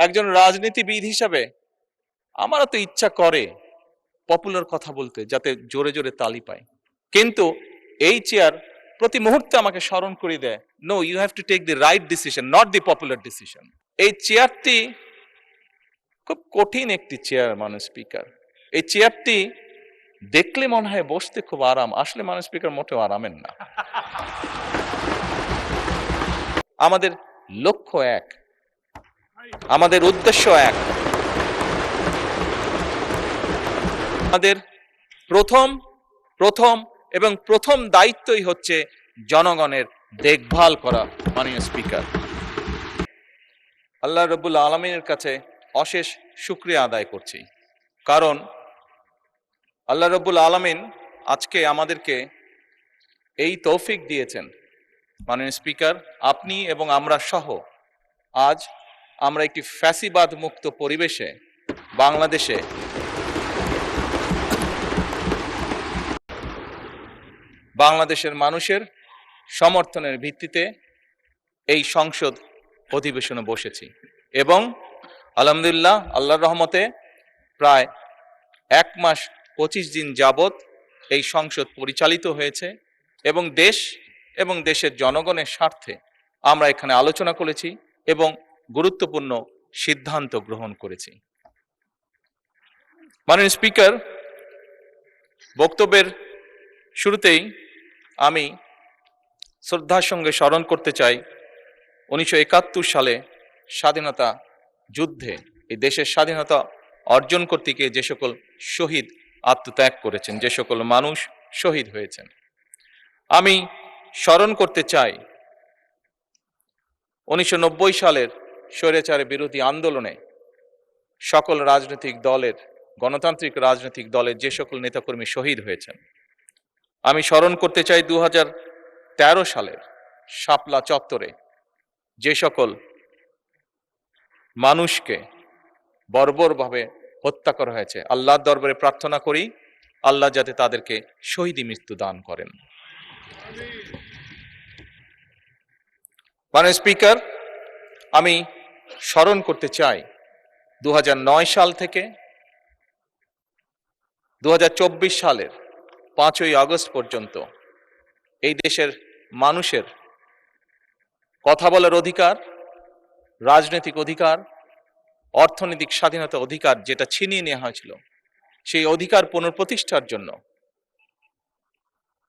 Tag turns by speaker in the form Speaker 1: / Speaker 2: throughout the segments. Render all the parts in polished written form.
Speaker 1: একজন রাজনীতিবিদ হিসাবে আমারও তো ইচ্ছা করে পপুলার কথা বলতে, যাতে জোরে জোরে তালি পায়, কিন্তু এই চেয়ার প্রতি মুহূর্তে আমাকে স্মরণ করে দেয়, no, you have to take the right decision, not the popular decision. এই চেয়ারটি খুব কঠিন একটি চেয়ার, মাননীয় স্পিকার। এই চেয়ারটি দেখলে মনে হয় বসতে খুব আরাম, আসলে মাননীয় স্পিকার মোটেও আরামের না। আমাদের লক্ষ্য এক, আমাদের উদ্দেশ্য এক। আমাদের প্রথম দায়িত্বই হচ্ছে জনগণের দেখভাল করা। মাননীয় স্পিকার, আল্লাহ রাব্বুল আলামিনের কাছে অশেষ শুকরিয়া আদায় করছি, কারণ আল্লাহ রাব্বুল আলামিন আজকে আমাদেরকে এই তৌফিক দিয়েছেন। মাননীয় স্পিকার, আপনি এবং আমরা সহ আজ আমরা একটি ফ্যাসিবাদ মুক্ত পরিবেশে বাংলাদেশের মানুষের সমর্থনের ভিত্তিতে এই সংসদ অধিবেশনে বসেছি এবং আলহামদুলিল্লাহ আল্লাহর রহমতে প্রায় 1 মাস 25 দিন যাবত এই সংসদ পরিচালিত হয়েছে এবং দেশ এবং দেশের জনগণের স্বার্থে আমরা এখানে আলোচনা করেছি এবং গুরুত্বপূর্ণ সিদ্ধান্ত গ্রহণ করেছি। মাননীয় স্পিকার, বক্তব্যের শুরুতেই আমি শ্রদ্ধার সঙ্গে স্মরণ করতে চাই 1971 সালে স্বাধীনতা যুদ্ধে এই দেশের স্বাধীনতা অর্জন করতে গিয়ে যে সকল শহীদ আত্মত্যাগ করেছেন, যে সকল মানুষ শহীদ হয়েছেন। আমি স্মরণ করতে চাই 1990 সালের স্বৈরাচার বিরোধী আন্দোলনে সকল রাজনৈতিক দলের, গণতান্ত্রিক রাজনৈতিক দলের যে সকল নেতাকর্মী শহীদ হয়েছেন। আমি স্মরণ করতে চাই 2013 সালের শাপলা চত্বরে যে সকল মানুষকে বর্বরভাবে হত্যা করা হয়েছে। আল্লাহর দরবারে প্রার্থনা করি আল্লাহ যাতে তাদেরকে শহীদি মৃত্যু দান করেন। মাননীয় স্পিকার, আমি স্মরণ করতে চাই 2009 সাল থেকে 2024 সালের 5ই আগস্ট পর্যন্ত এই দেশের মানুষের কথা বলার অধিকার, রাজনৈতিক অধিকার, অর্থনৈতিক স্বাধীনতা অধিকার যেটা ছিনিয়ে নেওয়া হয়েছিল, সেই অধিকার পুনঃপ্রতিষ্ঠার জন্য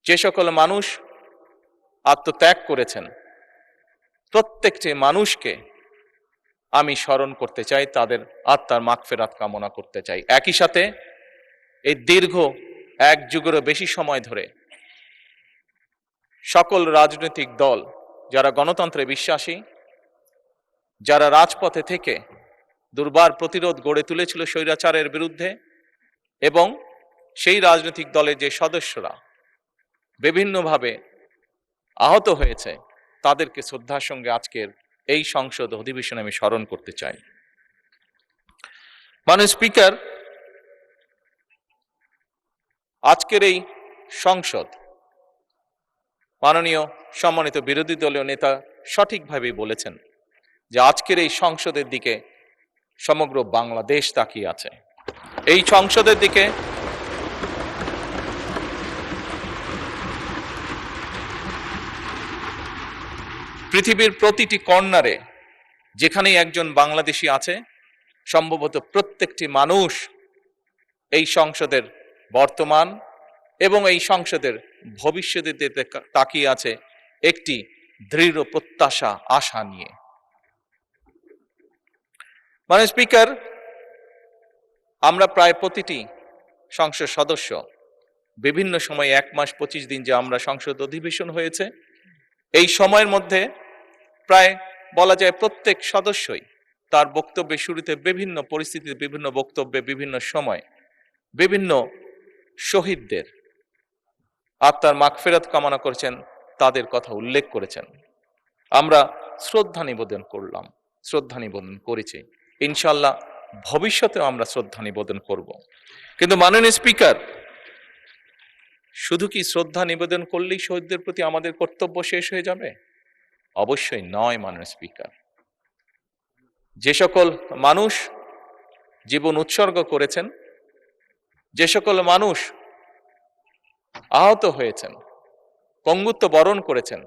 Speaker 1: যে সকল মানুষ আত্মত্যাগ করেছেন প্রত্যেকটি মানুষকে আমি স্মরণ করতে চাই, তাদের আত্মার মাগফিরাত কামনা করতে চাই। একই সাথে এই দীর্ঘ 1 যুগেরও বেশি সময় ধরে সকল রাজনৈতিক দল যারা গণতন্ত্রে বিশ্বাসী, যারা রাজপথে থেকে দুর্বার প্রতিরোধ গড়ে তুলেছিল স্বৈরাচারের বিরুদ্ধে, এবং সেই রাজনৈতিক দলের যে সদস্যরা বিভিন্নভাবে আহত হয়েছে, তাদেরকে শ্রদ্ধার সঙ্গে আজকের এই সংসদ অধিবেশনে আমি স্মরণ করতে চাই। মাননীয় স্পিকার, আজকের এই সংসদ, মাননীয় সম্মানিত বিরোধী দলীয় নেতা সঠিকভাবেই বলেছেন যে আজকের এই সংসদের দিকে সমগ্র বাংলাদেশ তাকিয়ে আছে। এই সংসদের দিকে পৃথিবীর প্রতিটি কর্নারে যেখানেই একজন বাংলাদেশি আছে, সম্ভবত প্রত্যেকটি মানুষ এই সংসদের বর্তমান এবং এই সংসদের ভবিষ্যতের দিকে তাকিয়ে আছে একটি দৃঢ় প্রত্যাশা, আশা নিয়ে। মাননীয় স্পিকার, আমরা প্রায় প্রতিটি সংসদ সদস্য বিভিন্ন সময় 1 মাস 25 দিন যে আমরা সংসদ অধিবেশন হয়েছে, এই সময়ের মধ্যে প্রায় বলা যায় প্রত্যেক সদস্যই তার বক্তব্যের শুরুতে বিভিন্ন পরিস্থিতিতে, বিভিন্ন বক্তব্যে, বিভিন্ন সময় বিভিন্ন শহীদদের আত্মার মাগফিরাত কামনা করেছেন, তাদের কথা উল্লেখ করেছেন। আমরা শ্রদ্ধা নিবেদন করলাম, শ্রদ্ধা নিবেদন করেছি, ইনশাআল্লাহ ভবিষ্যতেও আমরা শ্রদ্ধা নিবেদন করব। কিন্তু মাননীয় স্পিকার, শুধু কি শ্রদ্ধা নিবেদন করলেই শহীদদের প্রতি আমাদের কর্তব্য শেষ হয়ে যাবে? অবশ্যই নয়। মাননীয় স্পিকার, যে সকল মানুষ জীবন উৎসর্গ করেছেন, যে সকল মানুষ আহত হয়েছেন, পঙ্গুত্ব বরণ করেছেন,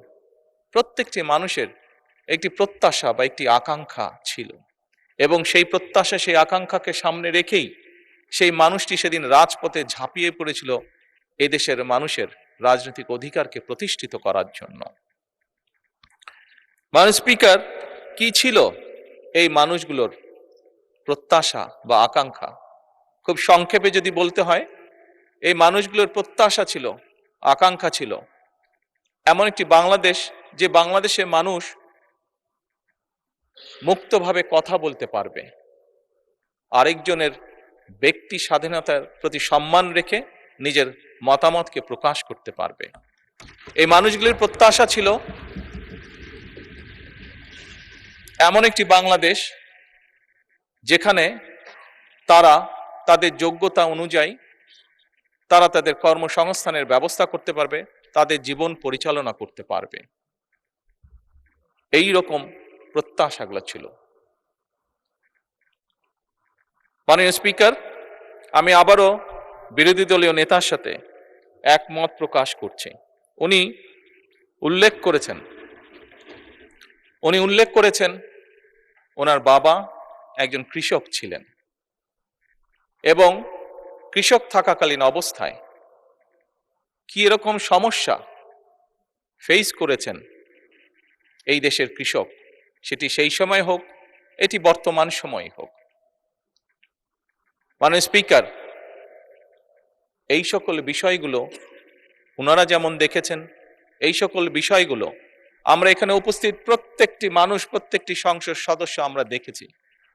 Speaker 1: প্রত্যেকটি মানুষের একটি প্রত্যাশা বা একটি আকাঙ্ক্ষা ছিল, এবং সেই প্রত্যাশা সেই আকাঙ্ক্ষাকে সামনে রেখেই সেই মানুষটি সেদিন রাজপথে ঝাঁপিয়ে পড়েছিল এদেশের মানুষের রাজনৈতিক অধিকারকে প্রতিষ্ঠিত করার জন্য। মাননীয় স্পিকার, কি ছিল এই মানুষগুলোর প্রত্যাশা বা আকাঙ্ক্ষা? খুব সংক্ষেপে যদি বলতে হয়, এই মানুষগুলোর প্রত্যাশা ছিল, আকাঙ্ক্ষা ছিল এমন একটি বাংলাদেশ, যে বাংলাদেশে মানুষ মুক্তভাবে কথা বলতে পারবে, আরেকজনের ব্যক্তি স্বাধীনতার প্রতি সম্মান রেখে নিজের মতামতকে প্রকাশ করতে পারবে। এই মানুষগুলির প্রত্যাশা ছিল এমন একটি বাংলাদেশ যেখানে তারা তাদের যোগ্যতা অনুযায়ী তারা তাদের কর্মসংস্থানের ব্যবস্থা করতে পারবে, তাদের জীবন পরিচালনা করতে পারবে। এই রকম প্রত্যাশাগুলো ছিল। মাননীয় স্পিকার, আমি আবারও বিরোধী দলীয় নেতার সাথে একমত প্রকাশ করছি। উনি উল্লেখ করেছেন ওনার বাবা একজন কৃষক ছিলেন, এবং কৃষক থাকাকালীন অবস্থায় কি এরকম সমস্যা ফেস করেছেন এই দেশের কৃষক, সেটি সেই সময় হোক, এটি বর্তমান সময় হোক। মাননীয় স্পিকার, এই সকল বিষয়গুলো ওনারা যেমন দেখেছেন, এই সকল বিষয়গুলো আমরা এখানে উপস্থিত প্রত্যেকটি মানুষ, প্রত্যেকটি সংসদ সদস্য আমরা দেখেছি।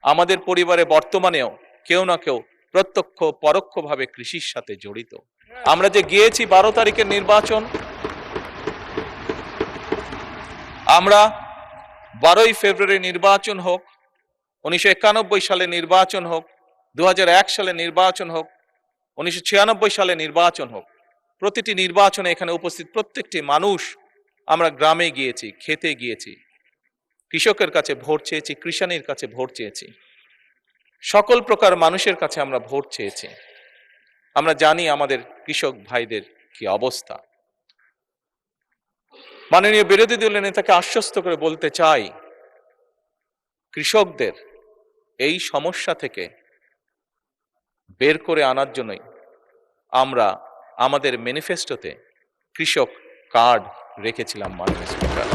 Speaker 1: আমাদের পরিবারে বর্তমানেও কেউ না কেউ প্রত্যক্ষ পরোক্ষভাবে কৃষির সাথে জড়িত। আমরা যে গিয়েছি 12 তারিখের নির্বাচন, আমরা 12ই ফেব্রুয়ারি নির্বাচন হোক, 1991 সালে নির্বাচন হোক, 2001 সালে নির্বাচন হোক, 1996 সালে নির্বাচন হোক, প্রতিটি নির্বাচনে এখানে উপস্থিত প্রত্যেকটি মানুষ আমরা গ্রামে গিয়েছি, খেতে গিয়েছি, কৃষকের কাছে ভোট চেয়েছি, কৃষাণীর কাছে ভোট চেয়েছি, সকল প্রকার মানুষের কাছে আমরা ভোট চেয়েছি। আমরা জানি আমাদের কৃষক ভাইদের কি অবস্থা। মাননীয় বিরোধী দলের নেতাকে আশ্বস্ত করে বলতে চাই, কৃষকদের এই সমস্যা থেকে বের করে আনার জন্যই আমরা আমাদের ম্যানিফেস্টোতে কৃষক কার্ড রেখেছিলাম। মাননীয় স্পিকার,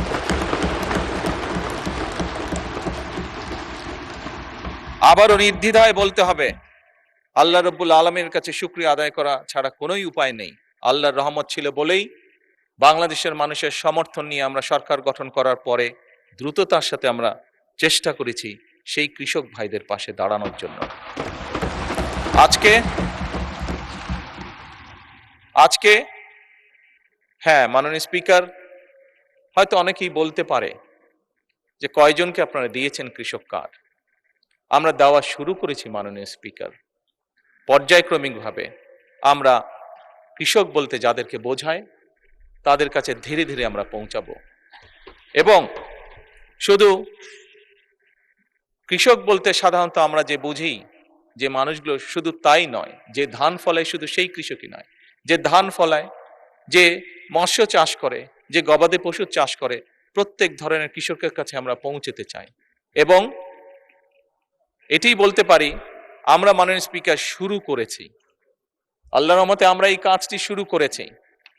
Speaker 1: আবারও নির্দ্বিধায় বলতে হবে, আল্লাহ রব্বুল আলমীর কাছে শুকরিয়া আদায় করা ছাড়া কোনোই উপায় নেই। আল্লাহর রহমত ছিল বলেই বাংলাদেশের মানুষের সমর্থন নিয়ে আমরা সরকার গঠন করার পরে দ্রুততার সাথে আমরা চেষ্টা করেছি সেই কৃষক ভাইদের পাশে দাঁড়ানোর জন্য। আজকে হ্যাঁ, মাননীয় স্পিকার, হয়তো অনেকেই বলতে পারে যে কয়জনকে আপনারা দিয়েছেন কৃষক কার্ড। আমরা দেওয়া শুরু করেছি মাননীয় স্পিকার, পর্যায়ক্রমিকভাবে। আমরা কৃষক বলতে যাদেরকে বোঝায় তাদের কাছে ধীরে ধীরে আমরা পৌঁছাবো, এবং শুধু কৃষক বলতে সাধারণত আমরা যে বুঝি যে মানুষগুলো, শুধু তাই নয়, যে ধান ফলায় শুধু সেই কৃষকই নয়, যে ধান ফলায়, যে মৎস্য চাষ করে, যে গবাদি পশু চাষ করে, প্রত্যেক ধরনের কৃষকের কাছে আমরা পৌঁছতে চাই। এবং এটাই বলতে পারি, আমরা মাননীয় স্পিকার শুরু করেছি, আল্লাহর রহমতে আমরা এই কাজটি শুরু করেছি,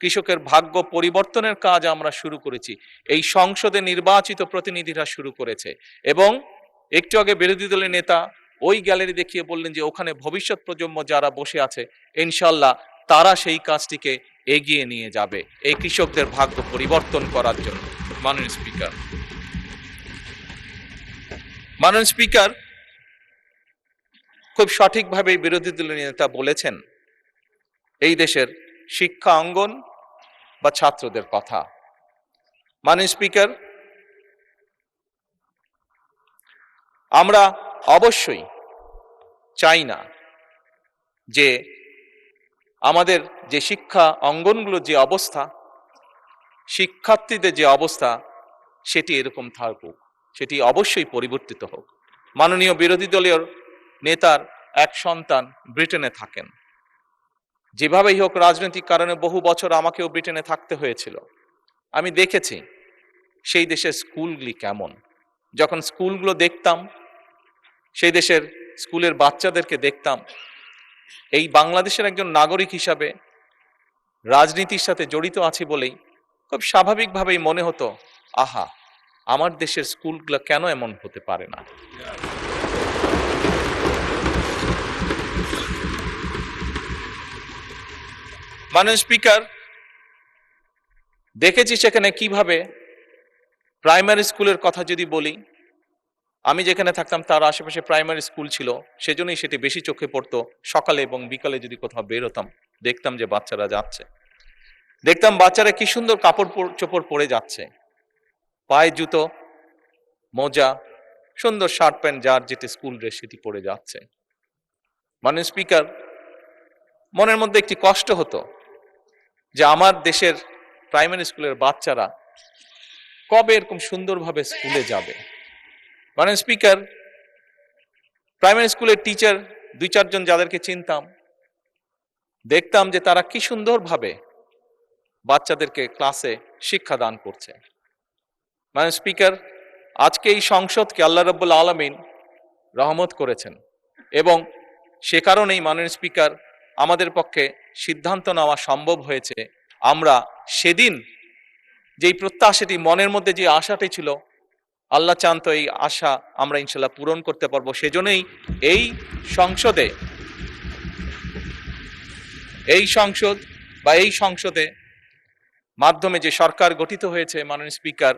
Speaker 1: কৃষকের ভাগ্য পরিবর্তনের কাজ আমরা শুরু করেছি, এই সংসদে নির্বাচিত প্রতিনিধিরা শুরু করেছে। এবং একটু আগে বিরোধী দলের নেতা ওই গ্যালারি দেখিয়ে বললেন যে ওখানে ভবিষ্যৎ প্রজন্ম যারা বসে আছে, ইনশাল্লাহ তারা সেই কাজটিকে এগিয়ে নিয়ে যাবে এই কৃষকদের ভাগ্য পরিবর্তন করার জন্য। মাননীয় স্পিকার, খুব সঠিকভাবে বিরোধী দলের নেতা বলেছেন এই দেশের শিক্ষা অঙ্গন বা ছাত্রদের কথা। মাননীয় স্পিকার, আমরা অবশ্যই চাই না যে আমাদের যে শিক্ষা অঙ্গনগুলোর যে অবস্থা, শিক্ষার্থীদের যে অবস্থা, সেটি এরকম থাকুক, সেটি অবশ্যই পরিবর্তিত হোক। মাননীয় বিরোধী দলীয় নেতার এক সন্তান ব্রিটেনে থাকেন। যেভাবেই হোক রাজনৈতিক কারণে বহু বছর আমাকেও ব্রিটেনে থাকতে হয়েছিল। আমি দেখেছি সেই দেশের স্কুলগুলি কেমন। যখন স্কুলগুলো দেখতাম, সেই দেশের স্কুলের বাচ্চাদেরকে দেখতাম, এই বাংলাদেশের একজন নাগরিক হিসাবে রাজনীতির সাথে জড়িত আছি বলেই খুব স্বাভাবিকভাবেই মনে হতো, আহা, আমার দেশের স্কুলগুলো কেন এমন হতে পারে না। মাননীয় স্পিকার, দেখেছি সেখানে কিভাবে প্রাইমারি স্কুলের কথা যদি বলি, আমি যেখানে থাকতাম তার আশেপাশে প্রাইমারি স্কুল ছিল, সেজন্যই সেটি বেশি চোখে পড়তো। সকালে এবং বিকালে যদি কোথাও বের হতাম, দেখতাম যে বাচ্চারা যাচ্ছে, দেখতাম বাচ্চারা কি সুন্দর কাপড় চোপড় পরে যাচ্ছে, পায়ে জুতো, মোজা, সুন্দর শার্ট প্যান্ট, যার যেটি স্কুল ড্রেস সেটি পরে যাচ্ছে। মাননীয় স্পিকার, মনের মধ্যে একটি কষ্ট হতো যে আমার দেশের প্রাইমারি স্কুলের বাচ্চারা কবে এরকম সুন্দরভাবে স্কুলে যাবে। মাননীয় স্পিকার, প্রাইমারি স্কুলের টিচার 2-4 জন যাদেরকে চিনতাম, দেখতাম যে তারা কি সুন্দরভাবে বাচ্চাদেরকে ক্লাসে শিক্ষা দান করছে। মাননীয় স্পিকার, আজকে এই সংসদকে আল্লাহ রাব্বুল আলামিন রহমত করেছেন এবং সে কারণেই মাননীয় স্পিকার আমাদের পক্ষে সিদ্ধান্ত নেওয়া সম্ভব হয়েছে। আমরা সেদিন যেই প্রত্যাশাটি, মনের মধ্যে যে আশাটি ছিল, আল্লাহ চান তো এই আশা আমরা ইনশাল্লাহ পূরণ করতে পারবো। সেজন্যই এই সংসদে মাধ্যমে যে সরকার গঠিত হয়েছে, মাননীয় স্পিকার,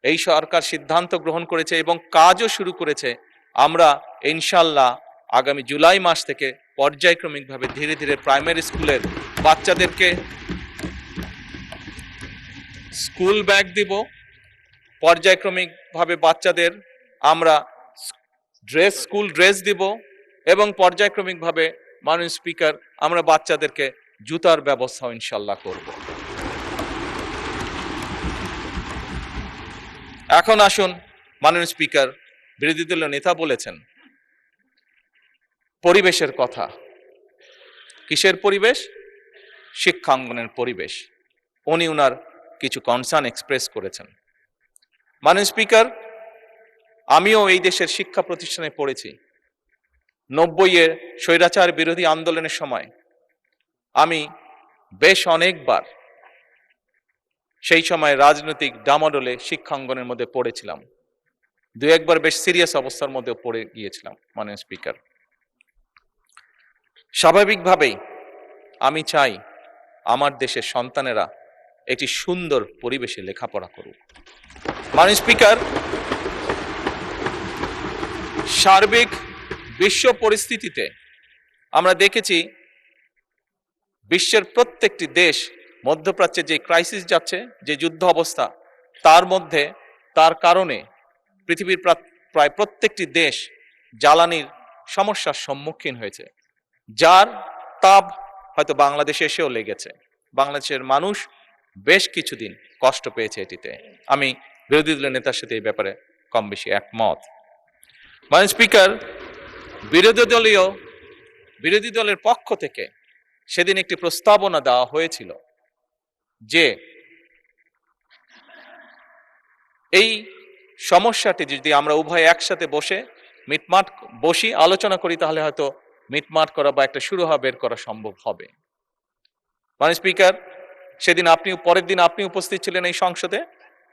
Speaker 1: এই সরকার সিদ্ধান্ত গ্রহণ করেছে এবং কাজও শুরু করেছে। আমরা ইনশাল্লাহ আগামী জুলাই মাস থেকে পর্যায়ক্রমিকভাবে ধীরে ধীরে প্রাইমারি স্কুলের বাচ্চাদেরকে স্কুল ব্যাগ দিব, পর্যায়ক্রমিকভাবে বাচ্চাদের আমরা স্কুল ড্রেস দিব এবং পর্যায়ক্রমিকভাবে মাননীয় স্পিকার আমরা বাচ্চাদেরকে জুতার ব্যবস্থা ইনশাল্লাহ করব। এখন আসুন, মাননীয় স্পিকার, বিরোধী দলীয় নেতা বলেছেন পরিবেশের কথা। কিসের পরিবেশ? শিক্ষাঙ্গনের পরিবেশ। উনি উনার কিছু কনসার্ন এক্সপ্রেস করেছেন। মাননীয় স্পিকার, আমিও এই দেশের শিক্ষা প্রতিষ্ঠানে পড়েছি। 90-এর স্বৈরাচার বিরোধী আন্দোলনের সময় আমি বেশ অনেকবার সেই সময় রাজনৈতিক ডামাডোলে শিক্ষাঙ্গনের মধ্যে পড়েছিলাম। 2-1 বার বেশ সিরিয়াস অবস্থার মধ্যে পড়ে গিয়েছিলাম। মাননীয় স্পিকার, স্বাভাবিকভাবেই আমি চাই আমার দেশের সন্তানেরা একটি সুন্দর পরিবেশে লেখাপড়া করুক। মাননীয় স্পিকার, সার্বিক বিশ্ব পরিস্থিতিতে আমরা দেখেছি বিশ্বের প্রত্যেকটি দেশ মধ্যপ্রাচ্যে যে ক্রাইসিস যাচ্ছে, যে যুদ্ধ অবস্থা, তার মধ্যে তার কারণে পৃথিবীর প্রায় প্রত্যেকটি দেশ জ্বালানির সমস্যার সম্মুখীন হয়েছে, যার তাপ হয়তো বাংলাদেশে এসেও লেগেছে। বাংলাদেশের মানুষ বেশ কিছুদিন কষ্ট পেয়েছে এটিতে। আমি বিরোধী দলের নেতার সাথে এই ব্যাপারে কম বেশি একমত। মাননীয় স্পিকার, বিরোধী দলের পক্ষ থেকে সেদিন একটি প্রস্তাবনা দেওয়া হয়েছিল যে এই সমস্যাটি যদি আমরা উভয় একসাথে বসি আলোচনা করি, তাহলে হয়তো মিটমাট করা বা একটা শুরু বের করা সম্ভব হবে। মাননীয় স্পিকার, সেদিন পরের দিন আপনি উপস্থিত ছিলেন এই সংসদে।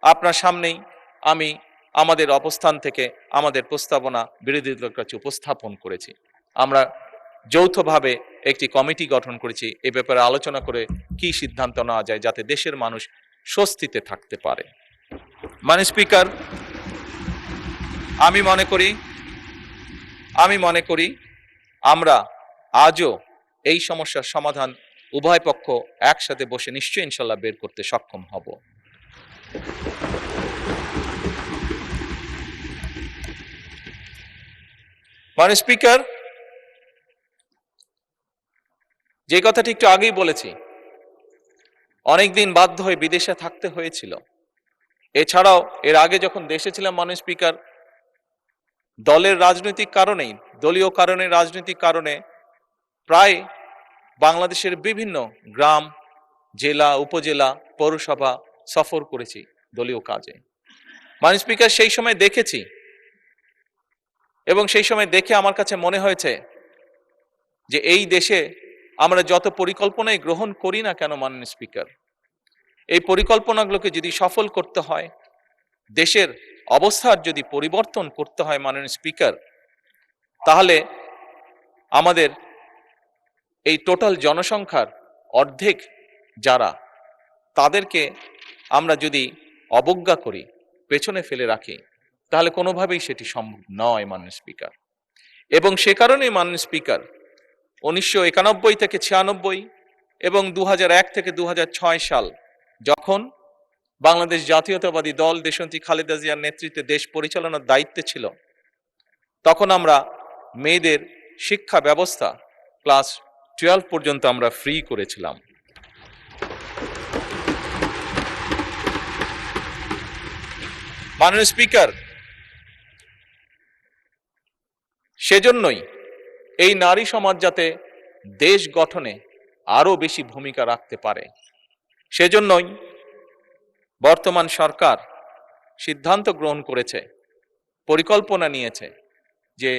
Speaker 1: আপনার সামনেই আমি আমাদের অবস্থান থেকে আমাদের প্রস্তাবনা বিরোধী দলের কাছে উপস্থাপন করেছি। আমরা যৌথভাবে একটি কমিটি গঠন করেছি এ ব্যাপারে আলোচনা করে কি সিদ্ধান্ত নেওয়া যায় যাতে দেশের মানুষ স্বস্তিতে থাকতে পারে। মাননীয় স্পিকার, আমি মনে করি আমরা আজও এই সমস্যার সমাধান উভয় পক্ষ একসাথে বসে নিশ্চয়ই ইনশাল্লাহ বের করতে সক্ষম হব। মাননীয় স্পিকার, যে কথাটি একটু আগেই বলেছি, অনেকদিন বাধ্য হয়ে বিদেশে থাকতে হয়েছিল। এছাড়াও এর আগে যখন দেশে ছিলাম, মাননীয় স্পিকার, দলের রাজনৈতিক কারণেই, দলীয় কারণে, রাজনৈতিক কারণে প্রায় বাংলাদেশের বিভিন্ন গ্রাম, জেলা, উপজেলা, পৌরসভা সফর করেছি দলীয় কাজে। মাননীয় স্পিকার, সেই সময় দেখেছি এবং সেই সময় দেখে আমার কাছে মনে হয়েছে যে এই দেশে আমরা যত পরিকল্পনাই গ্রহণ করি না কেন মাননীয় স্পিকার, এই পরিকল্পনাগুলোকে যদি সফল করতে হয়, দেশের অবস্থার যদি পরিবর্তন করতে হয় মাননীয় স্পিকার, তাহলে আমাদের এই টোটাল জনসংখ্যার অর্ধেক যারা, তাদেরকে আমরা যদি অবজ্ঞা করি, পেছনে ফেলে রাখি, তাহলে কোনোভাবেই সেটি সম্ভব নয় মাননীয় স্পিকার। এবং সে কারণেই মাননীয় স্পিকার 1991 থেকে 96 এবং 2001 থেকে 2006 সাল যখন বাংলাদেশ জাতীয়তাবাদী দল দেশনেত্রী খালেদা জিয়ার নেতৃত্বে দেশ পরিচালনার দায়িত্বে ছিল, তখন আমরা মেয়েদের শিক্ষা ব্যবস্থা ক্লাস 12 পর্যন্ত আমরা ফ্রি করেছিলাম। মাননীয় স্পিকার, সেজন্যই এই নারী সমাজ যাতে দেশ গঠনে আরো বেশি ভূমিকা রাখতে পারে, সেজন্যই বর্তমান সরকার সিদ্ধান্ত গ্রহণ করেছে, পরিকল্পনা নিয়েছে যে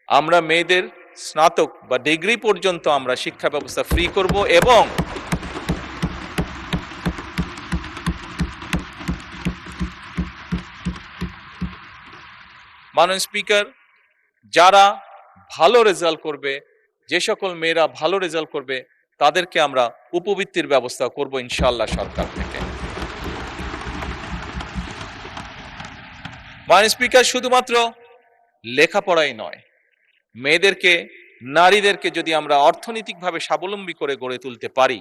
Speaker 1: আমরা মেয়েদের স্নাতক বা ডিগ্রি পর্যন্ত আমরা শিক্ষা ব্যবস্থা ফ্রি করব। এবং মাননীয় স্পিকার, যারা ভালো রেজাল্ট করবে, যে সকল মেয়েরা ভালো রেজাল্ট করবে, তাদেরকে আমরা উপবৃত্তির ব্যবস্থা করব ইনশাআল্লাহ সরকার থেকে। মাননীয় স্পিকার, শুধুমাত্র লেখাপড়াই নয়, মেয়েদেরকে, নারীদেরকে যদি আমরা অর্থনৈতিকভাবে স্বাবলম্বী করে গড়ে তুলতে পারি,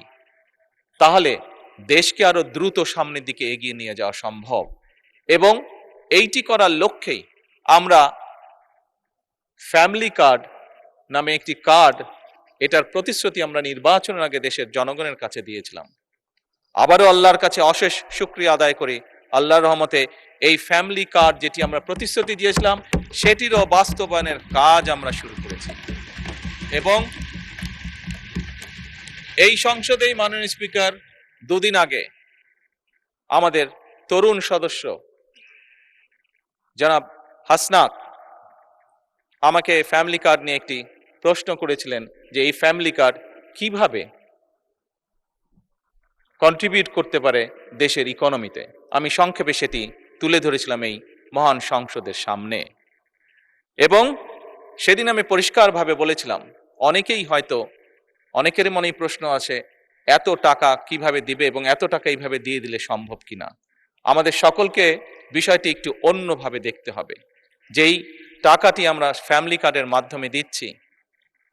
Speaker 1: তাহলে দেশকে আরো দ্রুত সামনের দিকে এগিয়ে নিয়ে যাওয়া সম্ভব। এবং এইটি করার লক্ষ্যেই আমরা ফ্যামিলি কার্ড নামে একটি কার্ড, এটার প্রতিশ্রুতি আমরা নির্বাচনের আগে দেশের জনগণের কাছে দিয়েছিলাম। আবারও আল্লাহর কাছে অশেষ শুকরিয়া আদায় করি, আল্লাহর রহমতে এই ফ্যামিলি কার্ড যেটি আমরা প্রতিশ্রুতি দিয়েছিলাম, সেটিরও বাস্তবায়নের কাজ আমরা শুরু করেছি। এবং এই সংসদেই মাননীয় স্পিকার, দুদিন আগে আমাদের তরুণ সদস্য জনাব হাসনাত আমাকে ফ্যামিলি কার্ড নিয়ে একটি প্রশ্ন করেছিলেন যে এই ফ্যামিলি কার্ড কিভাবে কন্ট্রিবিউট করতে পারে দেশের ইকোনমিতে। আমি সংক্ষেপে সেটি তুলে ধরেছিলাম এই মহান সংসদের সামনে। এবং সেদিন আমি পরিষ্কারভাবে বলেছিলাম, অনেকেই হয়তো, অনেকের মনেই প্রশ্ন আছে এত টাকা কিভাবে দিবে এবং এত টাকা এইভাবে দিয়ে দিলে সম্ভব কিনা। আমাদের সকলকে বিষয়টি একটু অন্যভাবে দেখতে হবে। যেই টাকাটি আমরা ফ্যামিলি কার্ডের মাধ্যমে দিচ্ছি,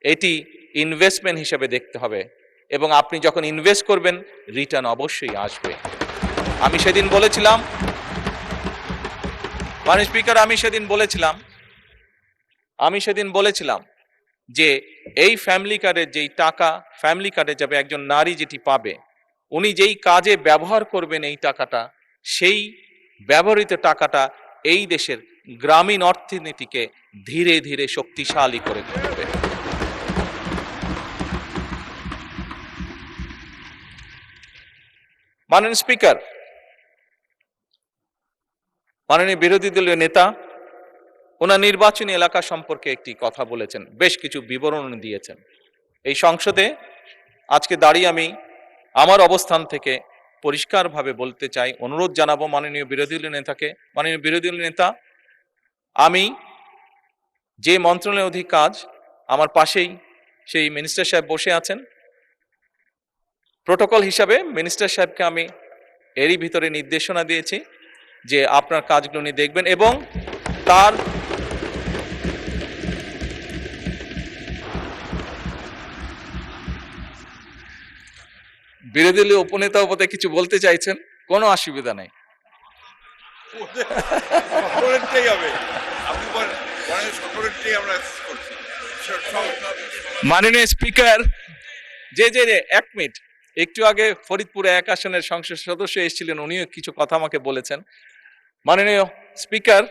Speaker 1: এটি ইনভেস্টমেন্ট হিসেবে দেখতে হবে, এবং আপনি যখন ইনভেস্ট করবেন রিটার্ন অবশ্যই আসবে। আমি সেদিন বলেছিলাম মাননীয় স্পিকার, আমি সেদিন বলেছিলাম যে এই ফ্যামিলি কার্ডের যেই টাকা ফ্যামিলি কার্ডে যাবে, একজন নারী যেটি পাবে, উনি যেই কাজে ব্যবহার করবেন এই টাকাটা, সেই ব্যবহৃত টাকাটা এই দেশের গ্রামীণ অর্থনীতিকে ধীরে ধীরে শক্তিশালী করে তুলবে। মাননীয় স্পিকার, মাননীয় বিরোধী দলীয় নেতা ওনার নির্বাচনী এলাকা সম্পর্কে একটি কথা বলেছেন, বেশ কিছু বিবরণ দিয়েছেন। এই সংসদে আজকে দাঁড়িয়ে আমি আমার অবস্থান থেকে পরিষ্কারভাবে বলতে চাই, অনুরোধ জানাবো মাননীয় বিরোধী দলীয় নেতাকে, মাননীয় বিরোধী দলীয় নেতা, আমি যে মন্ত্রণালয়ের অধীন কাজ, আমার পাশেই সেই মিনিস্টার সাহেব বসে আছেন। প্রোটোকল হিসাবে মিনিস্টার সাহেবকে আমি এরই ভিতরে নির্দেশনা দিয়েছি যে আপনার কাজগুলো উনি দেখবেন, এবং তার বিরোধী দলীয় উপনেতা উপদে কিছু বলতে চাইছেন, কোনো অসুবিধা নেই। মাননীয় স্পিকার, যে এক মিনিট, একটু আগে ফরিদপুরে 1 আসনের সংসদ সদস্য এসেছিলেন, উনিও কিছু কথা আমাকে বলেছেন। মাননীয় স্পিকার,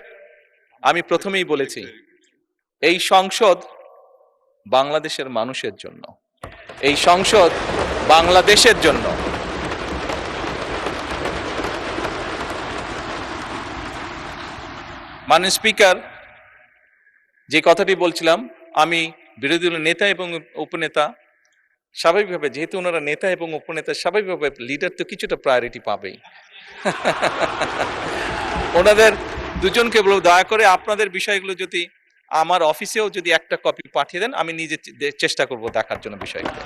Speaker 1: আমি প্রথমেই বলেছি এই সংসদ বাংলাদেশের মানুষের জন্য, এই সংসদ বাংলাদেশের জন্য। মাননীয় স্পিকার, যে কথাটি বলছিলাম, আমি বিরোধী দলের নেতা এবং উপনেতা স্বাভাবিকভাবে, যেহেতু ওনারা নেতা এবং উপনেতা, স্বাভাবিকভাবে লিডার তো কিছুটা প্রায়োরিটি পাবেই। ওনাদের দুজনকে বলব, দয়া করে আপনাদের বিষয়গুলো যদি আমার অফিসেও যদি একটা কপি পাঠিয়ে দেন, আমি নিজে চেষ্টা করব দেখার জন্য বিষয়গুলো।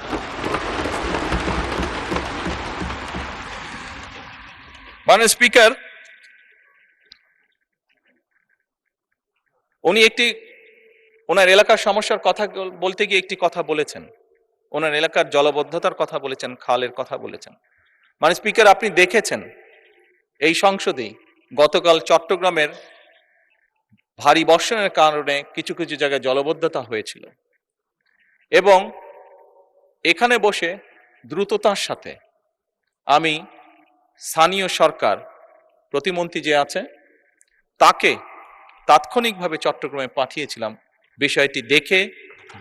Speaker 1: মাননীয় স্পিকার, উনি ওনার এলাকার সমস্যার কথা বলতে গিয়ে একটি কথা বলেছেন, ওনার এলাকার জলবদ্ধতার কথা বলেছেন, খালের কথা বলেছেন। মাননীয় স্পিকার, আপনি দেখেছেন এই সংসদেই গতকাল চট্টগ্রামের ভারী বর্ষণের কারণে কিছু কিছু জায়গায় জলবদ্ধতা হয়েছিল, এবং এখানে বসে দ্রুততার সাথে আমি স্থানীয় সরকার প্রতিমন্ত্রী যে আছে তাকে তাৎক্ষণিকভাবে চট্টগ্রামে পাঠিয়েছিলাম বিষয়টি দেখে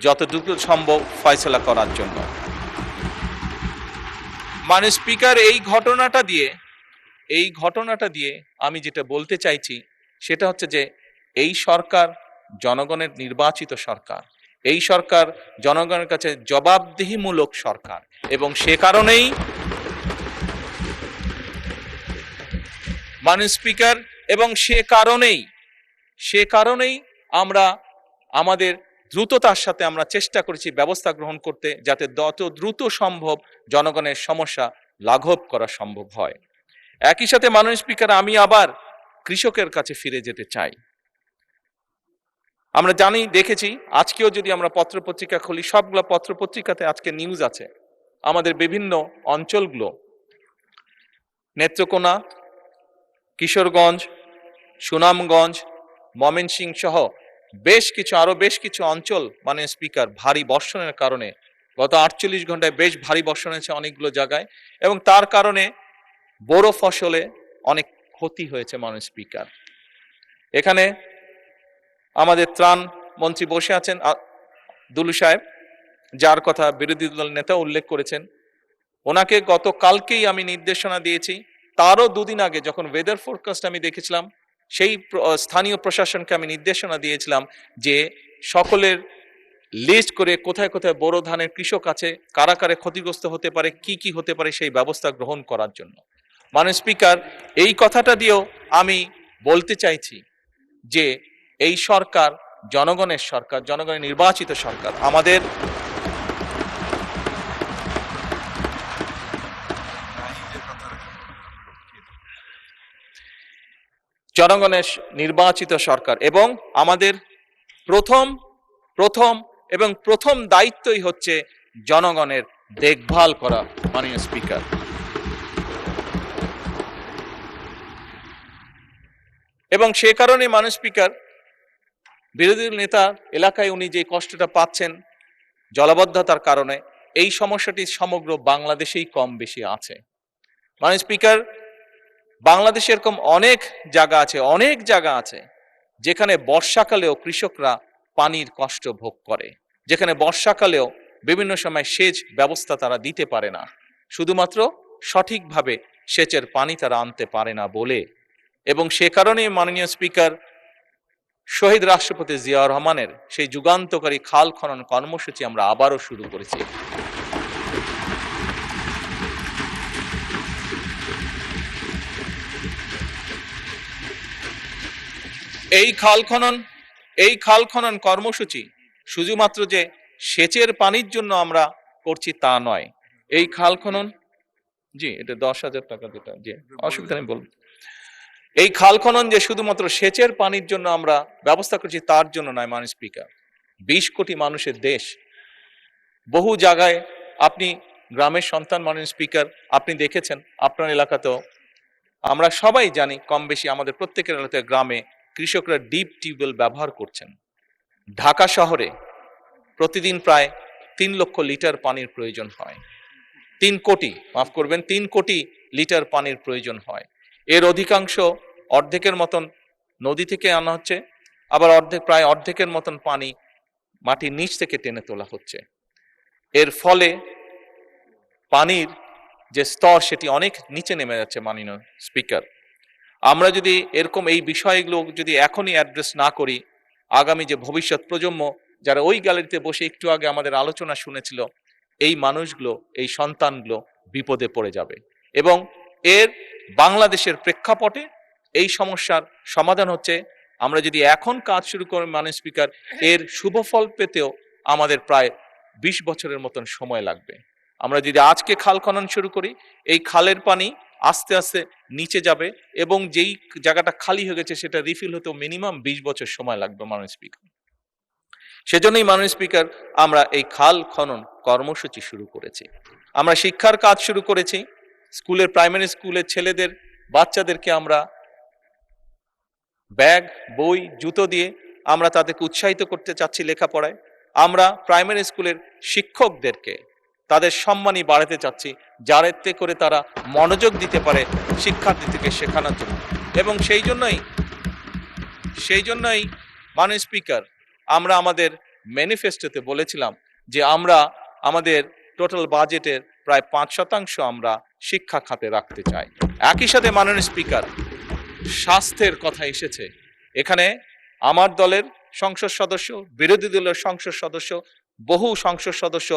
Speaker 1: যতটুকু সম্ভব ফয়সলা করার জন্য। মাননীয় স্পিকার, এই ঘটনাটা দিয়ে আমি যেটা বলতে চাইছি সেটা হচ্ছে যে এই সরকার জনগণের নির্বাচিত সরকার, এই সরকার জনগণের কাছে জবাবদিহিমূলক সরকার, এবং সে কারণেই মাননীয় স্পিকার, এবং সে কারণেই আমরা আমাদের দ্রুততার সাথে আমরা চেষ্টা করেছি ব্যবস্থা গ্রহণ করতে, যাতে যত দ্রুত সম্ভব জনগণের সমস্যা লাঘব করা সম্ভব হয়। একই সাথে মাননীয় স্পিকার, আমি আবার কৃষকের কাছে ফিরে যেতে চাই। আমরা জানি, দেখেছি, আজকেও যদি আমরা পত্রপত্রিকা খুলি, সবগুলো পত্রপত্রিকাতে আজকে নিউজ আছে আমাদের বিভিন্ন অঞ্চলগুলো, নেত্রকোনা, কিশোরগঞ্জ, সুনামগঞ্জ, ময়মনসিংহ সহ আরো বেশ কিছু অঞ্চল মাননীয় স্পিকার ভারী বর্ষণের কারণে গত 48 ঘন্টায় বেশ ভারী বর্ষণ হয়েছে অনেকগুলো জায়গায়, এবং তার কারণে বোরো ফসলে অনেক ক্ষতি হয়েছে। মাননীয় স্পিকার, এখানে আমাদের ত্রাণ মন্ত্রী বসে আছেন দুলু সাহেব, যার কথা বিরোধী দল নেতা উল্লেখ করেছেন। ওনাকে গতকালকেই আমি নির্দেশনা দিয়েছি, তারও দুদিন আগে যখন ওয়েদার ফোরকাস্ট আমি দেখেছিলাম, সেই স্থানীয় প্রশাসনকে আমি নির্দেশনা দিয়েছিলাম যে সকলের লিস্ট করে কোথায় কোথায় বোরো ধানের কৃষক আছে, কারা কারা ক্ষতিগ্রস্ত হতে পারে, কি কি হতে পারে, সেই ব্যবস্থা গ্রহণ করার জন্য। মাননীয় স্পিকার, এই কথাটা দিয়েও আমি বলতে চাইছি যে এই সরকার জনগণের সরকার, জনগণের নির্বাচিত সরকার, আমাদের জনগণের নির্বাচিত সরকার, এবং আমাদের প্রথম দায়িত্বই হচ্ছে জনগণের দেখভাল করা। মাননীয় স্পিকার, এবং সে কারণে মাননীয় স্পিকার, বিরোধী নেতা এলাকায় উনি যে কষ্টটা পাচ্ছেন জলাবদ্ধতার কারণে, এই সমস্যাটি সমগ্র বাংলাদেশেই কম বেশি আছে। মাননীয় স্পিকার, বাংলাদেশে এরকম অনেক জায়গা আছে যেখানে বর্ষাকালেও কৃষকরা পানির কষ্ট ভোগ করে, যেখানে বর্ষাকালেও বিভিন্ন সময় সেচ ব্যবস্থা তারা দিতে পারে না, শুধুমাত্র সঠিকভাবে সেচের পানি তারা আনতে পারে না বলে। এবং সে কারণে মাননীয় স্পিকার, শহীদ রাষ্ট্রপতি জিয়াউর রহমানের সেই যুগান্তকারী খাল খনন কর্মসূচি আমরা আবারও শুরু করেছি। এই খাল খনন কর্মসূচি শুধুমাত্র যে সেচের পানির জন্য আমরা করছি তা নয়। এই খাল খনন, জি, এটা 10,000 টাকা, যেটা জি অসুবিধা নেই বলুন। এই খাল খনন যে শুধুমাত্র সেচের পানির জন্য আমরা ব্যবস্থা করছি তার জন্য নয়। মাননীয় স্পিকার, 20 কোটি মানুষের দেশ, বহু জায়গায় আপনি গ্রামের সন্তান। মাননীয় স্পিকার, আপনি দেখেছেন আপনার এলাকাতেও, আমরা সবাই জানি কম বেশি আমাদের প্রত্যেকের এলাকায় গ্রামে কৃষকরা ডিপ টিউবওয়েল ব্যবহার করছেন। ঢাকা শহরে প্রতিদিন প্রায় 3 লক্ষ লিটার পানির প্রয়োজন হয়। 3 কোটি লিটার পানির প্রয়োজন হয়। এর অর্ধেকের মতন নদী থেকে আনা হচ্ছে, আবার প্রায় অর্ধেকের মতন পানি মাটির নিচ থেকে টেনে তোলা হচ্ছে। এর ফলে পানির যে স্তর সেটি অনেক নিচে নেমে যাচ্ছে। মাননীয় স্পিকার, আমরা যদি এরকম এই বিষয়গুলো যদি এখনই অ্যাড্রেস না করি, আগামী যে ভবিষ্যৎ প্রজন্ম যারা ওই গ্যালারিতে বসে একটু আগে আমাদের আলোচনা শুনেছিল, এই মানুষগুলো, এই সন্তানগুলো বিপদে পড়ে যাবে। এবং এর বাংলাদেশের প্রেক্ষাপটে এই সমস্যার সমাধান হচ্ছে আমরা যদি এখন কাজ শুরু করি মাননীয় স্পিকার, এর শুভ ফল পেতেও আমাদের প্রায় 20 বছরের মতন সময় লাগবে। আমরা যদি আজকে খাল খনন শুরু করি, এই খালের পানি আস্তে আস্তে নিচে যাবে এবং যেই জায়গাটা খালি হয়ে গেছে সেটা রিফিল হতেও মিনিমাম 20 বছর সময় লাগবে মাননীয় স্পিকার। সেজন্যই মাননীয় স্পিকার আমরা এই খাল খনন কর্মসূচি শুরু করেছি। আমরা শিক্ষার কাজ শুরু করেছি। স্কুলের, প্রাইমারি স্কুলের ছেলেদের, বাচ্চাদেরকে আমরা ব্যাগ, বই, জুতো দিয়ে আমরা তাদেরকে উৎসাহিত করতে চাচ্ছি লেখাপড়ায়। আমরা প্রাইমারি স্কুলের শিক্ষকদেরকে তাদের সম্মানই বাড়াতে চাচ্ছি, যাতে করে তারা মনোযোগ দিতে পারে শিক্ষার্থীদেরকে শেখানোর জন্য। এবং সেই জন্যই মাননীয় স্পিকার আমরা আমাদের ম্যানিফেস্টোতে বলেছিলাম যে আমরা আমাদের টোটাল বাজেটের প্রায় 5% আমরা শিক্ষা খাতে রাখতে চাই। একই সাথে মাননীয় স্পিকার স্বাস্থ্যের কথা এসেছে। এখানে আমার দলের সংসদ সদস্য, বিরোধী দলের সংসদ সদস্য, বহু সংসদ সদস্য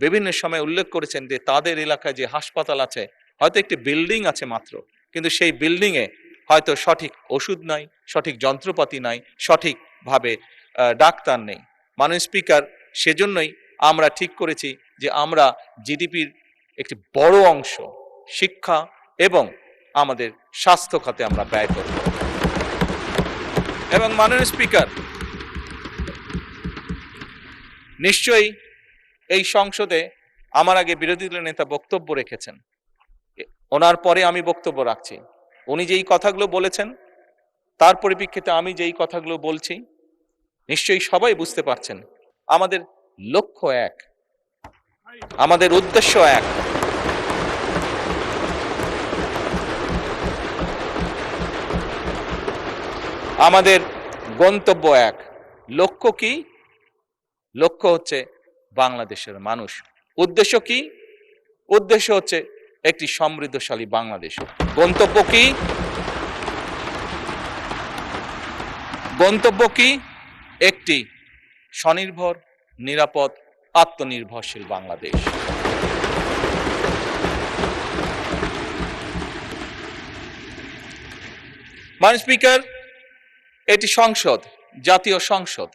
Speaker 1: বিভিন্ন সময় উল্লেখ করেছেন যে তাদের এলাকায় যে হাসপাতাল আছে, হয়তো একটি বিল্ডিং আছে মাত্র, কিন্তু সেই বিল্ডিং এ হয়তো সঠিক ওষুধ নাই, সঠিক যন্ত্রপাতি নাই, সঠিকভাবে ডাক্তার নেই। মাননীয় স্পিকার, সেজন্যই আমরা ঠিক করেছি যে আমরা জিডিপির একটি বড় অংশ শিক্ষা এবং আমাদের স্বাস্থ্য খাতে আমরা ব্যয় করব। এবং মাননীয় স্পিকার, নিশ্চয়ই এই সংসদে আমার আগে বিরোধী দলের নেতা বক্তব্য রেখেছেন, ওনার পরে আমি বক্তব্য রাখছি। উনি যেই কথাগুলো বলেছেন তার পরিপ্রেক্ষিতে আমি যেই কথাগুলো বলছি, নিশ্চয়ই সবাই বুঝতে পারছেন আমাদের লক্ষ্য এক, আমাদের উদ্দেশ্য এক। আমাদের গন্তব্য এক। লক্ষ্য কি? লক্ষ্য হচ্ছে বাংলাদেশের মানুষ। উদ্দেশ্য কি? উদ্দেশ্য হচ্ছে একটি সমৃদ্ধশালী বাংলাদেশ। গন্তব্য কি? গন্তব্য কি? একটি স্বনির্ভর, নিরাপদ, আত্মনির্ভরশীল বাংলাদেশ। মাননীয় স্পিকার, এটি সংসদ, জাতীয় সংসদ।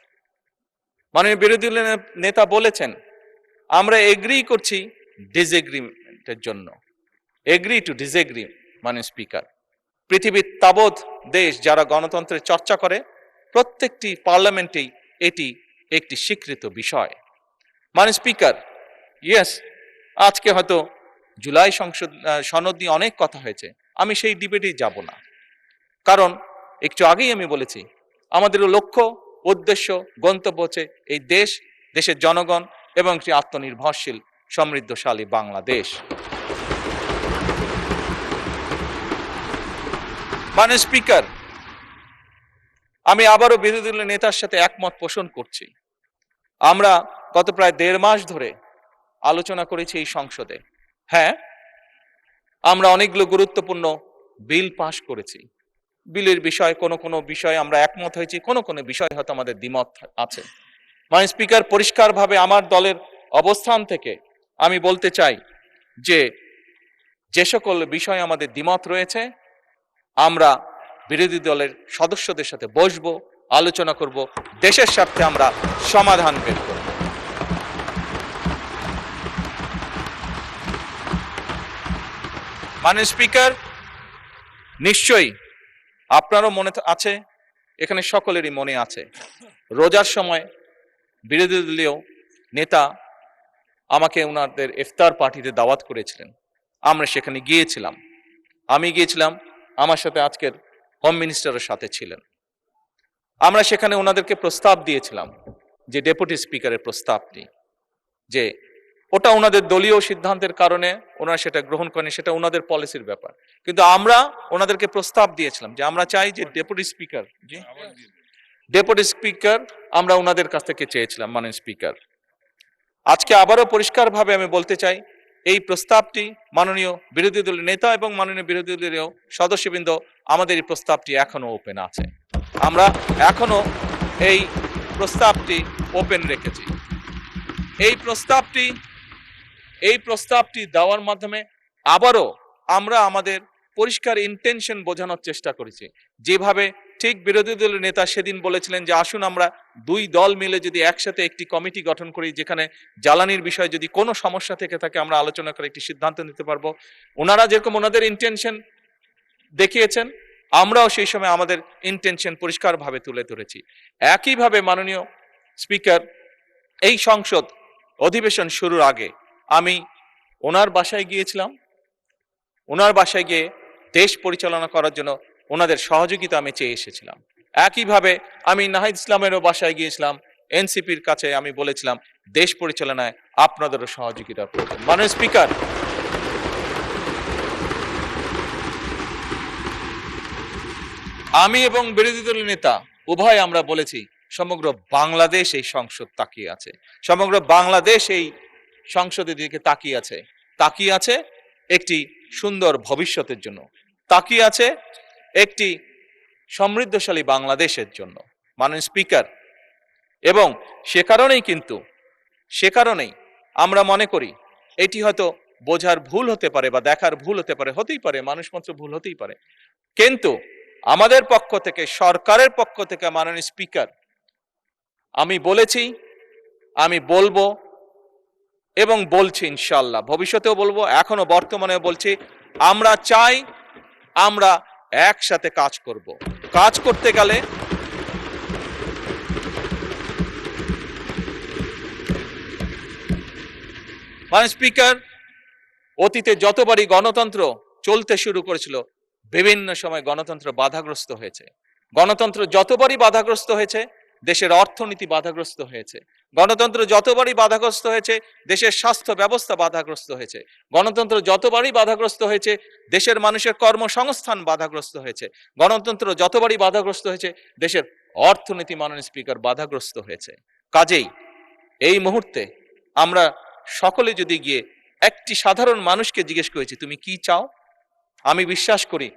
Speaker 1: মাননীয় বিরোধী দলের নেতা বলেছেন আমরা এগ্রি করছি ডিসএগ্রিমেন্টের জন্য। Agree to disagree. মাননীয় স্পিকার, পৃথিবীর তাবৎ দেশ যারা গণতন্ত্রের চর্চা করে, প্রত্যেকটি পার্লামেন্টেই এটি একটি স্বীকৃত বিষয়। মাননীয় স্পিকার, ইয়েস, আজকে হয়তো জুলাই সনদ নিয়ে অনেক কথা হয়েছে, আমি সেই ডিবেটেই যাব না। কারণ একটু আগেই আমি বলেছি আমাদের লক্ষ্য, উদ্দেশ্য, গন্তব্য হচ্ছে এই দেশ, দেশের জনগণ এবং একটি আত্মনির্ভরশীল সমৃদ্ধশালী বাংলাদেশ। মাননীয় স্পিকার, আমি আবারও বিরোধী দলের নেতার সাথে একমত পোষণ করছি। আমরা গত প্রায় 1.5 মাস ধরে আলোচনা করেছি এই সংসদে। হ্যাঁ, আমরা অনেকগুলো গুরুত্বপূর্ণ বিল পাশ করেছি। বিলের বিষয় কোনো বিষয়ে আমরা একমত হয়েছি, কোনো বিষয় হয়তো আমাদের দ্বিমত আছে। মাননীয় স্পিকার, পরিষ্কারভাবে আমার দলের অবস্থান থেকে আমি বলতে চাই যে সকল বিষয়ে আমাদের দ্বিমত রয়েছে আমরা বিরোধী দলের সদস্যদের সাথে বসবো, আলোচনা করব, দেশের স্বার্থে আমরা সমাধান বের করব। মাননীয় স্পিকার, নিশ্চয়ই আপনারও মনে আছে, এখানে সকলেরই মনে আছে, রোজার সময় বিরোধী দলীয় নেতা আমাকে ওনাদের ইফতার পার্টিতে দাওয়াত করেছিলেন। আমরা সেখানে গিয়েছিলাম। আমি গিয়েছিলাম, আমার সাথে আজকের হোম মিনিস্টারের সাথে ছিলেন। আমরা সেখানে ওনাদেরকে প্রস্তাব দিয়েছিলাম, যে ডেপুটি স্পিকারের প্রস্তাবটি, যে ওটা ওনাদের দলীয় সিদ্ধান্তের কারণে ওনারা সেটা গ্রহণ করেন, সেটা ওনাদের পলিসির ব্যাপার। কিন্তু আমরা ওনাদেরকে প্রস্তাব দিয়েছিলাম যে আমরা চাই যে ডেপুটি স্পিকার ডেপুটি স্পিকার আমরা ওনাদের কাছ থেকে চেয়েছিলাম। মাননীয় স্পিকার, আজকে আবারও পরিষ্কারভাবে আমি বলতে চাই, এই প্রস্তাবটি মাননীয় বিরোধী দলের নেতা এবং মাননীয় বিরোধী দলীয় সদস্যবৃন্দ, আমাদের এই প্রস্তাবটি এখনো ওপেন আছে। আমরা এখনো এই প্রস্তাবটি ওপেন রেখেছি। এই প্রস্তাবটি দেওয়ার মাধ্যমে আবারও আমরা আমাদের পরিষ্কার ইন্টেনশন বোঝানোর চেষ্টা করেছি। যেভাবে ঠিক বিরোধী দলের নেতা সেদিন বলেছিলেন যে আসুন আমরা দুই দল মিলে যদি একসাথে একটি কমিটি গঠন করি, যেখানে জ্বালানির বিষয়ে যদি কোনো সমস্যা থেকে থাকে আমরা আলোচনা করে একটি সিদ্ধান্ত নিতে পারবো। ওনারা যেরকম ওনাদের ইন্টেনশন দেখিয়েছেন, আমরাও সেই সময় আমাদের ইন্টেনশন পরিষ্কারভাবে তুলে ধরেছি। একইভাবে মাননীয় স্পিকার, এই সংসদ অধিবেশন শুরুর আগে আমি ওনার বাসায় গিয়েছিলাম। ওনার বাসায় গিয়ে দেশ পরিচালনা করার জন্য ওনাদের সহযোগিতা আমি চেয়ে এসেছিলাম। একইভাবে আমি নাহিদ ইসলামেরও বাসায় গিয়েছিলাম। এনসিপির কাছে আমি বলেছিলাম দেশ পরিচালনায় আপনাদেরও সহযোগিতা প্রয়োজন। মাননীয় স্পিকার, আমি এবং বিরোধী দলের নেতা উভয় আমরা বলেছি সমগ্র বাংলাদেশ এই সংসদ তাকিয়ে আছে, সমগ্র বাংলাদেশ এই সংসদের দিকে তাকিয়ে আছে একটি সুন্দর ভবিষ্যতের জন্য, তাকিয়ে আছে একটি সমৃদ্ধশালী বাংলাদেশের জন্য। মাননীয় স্পিকার, এবং সে কারণেই আমরা মনে করি এটি হয়তো বোঝার ভুল হতে পারে বা দেখার ভুল হতে পারে, হতেই পারে, মানুষ মাত্র ভুল হতেই পারে, কিন্তু আমাদের পক্ষ থেকে, সরকারের পক্ষ থেকে মাননীয় স্পিকার, আমি বলেছি, আমি বলবো এবং বলছি, ইনশাআল্লাহ ভবিষ্যতেও বলবো, এখনো বর্তমানেও বলছি, আমরা চাই আমরা একসাথে কাজ করব। কাজ করতে গেলে মাননীয় স্পিকার, অতীতে যতবারই গণতন্ত্র চলতে শুরু করেছিল বিভিন্ন সময় গণতন্ত্র বাধাগ্রস্ত হয়েছে। গণতন্ত্র যতবারই বাধাগ্রস্ত হয়েছে দেশের অর্থনীতি বাধাগ্রস্ত হয়েছে। গণতন্ত্র যতবারই বাধাগ্রস্ত হয়েছে দেশের স্বাস্থ্য ব্যবস্থা বাধাগ্রস্ত হয়েছে। গণতন্ত্র যতবারই বাধাগ্রস্ত হয়েছে দেশের মানুষের কর্মসংস্থান বাধাগ্রস্ত হয়েছে। গণতন্ত্র যতবারই বাধাগ্রস্ত হয়েছে দেশের অর্থনীতি, মাননীয় স্পিকার, বাধাগ্রস্ত হয়েছে। কাজেই এই মুহূর্তে আমরা সকলে যদি গিয়ে একটি সাধারণ মানুষকে জিজ্ঞেস করেছি তুমি কি চাও, আমি বিশ্বাস করি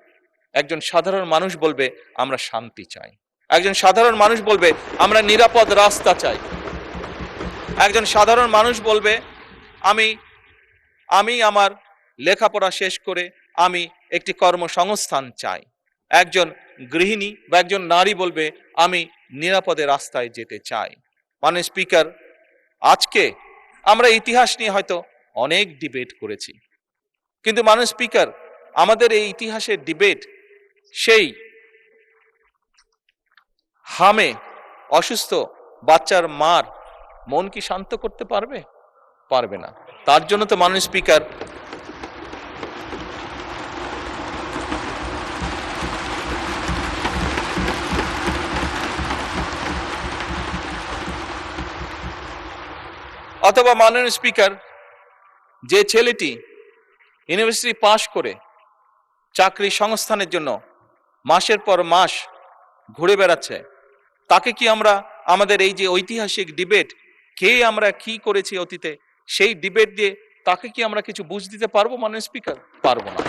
Speaker 1: একজন সাধারণ মানুষ বলবে আমরা শান্তি চাই। একজন সাধারণ মানুষ বলবে আমরা নিরাপদ রাস্তা চাই। একজন সাধারণ মানুষ বলবে আমি আমার লেখাপড়া শেষ করে আমি একটি কর্মসংস্থান চাই। একজন গৃহিণী বা একজন নারী বলবে আমি নিরাপদে রাস্তায় যেতে চাই। মাননীয় স্পিকার, আজকে আমরা ইতিহাস নিয়ে হয়তো অনেক ডিবেট করেছি, কিন্তু মাননীয় স্পিকার, আমাদের এই ইতিহাসের ডিবেট সেই হামে অসুস্থ বাচ্চার মার মন কি শান্ত করতে পারবে? পারবে না। তার জন্য তো মাননীয় স্পিকার, অথবা মাননীয় স্পিকার, যে ছেলেটি ইউনিভার্সিটি পাশ করে চাকরি সংস্থানের জন্য মাসের পর মাস ঘুরে বেড়াচ্ছে, তাকে কি আমরা আমাদের এই যে ঐতিহাসিক ডিবেট, কে আমরা কি করেছি অতীতে, সেই ডিবেট দিয়ে তাকে কি আমরা কিছু বুঝ দিতে পারবো? মাননীয় স্পিকার, পারবো না।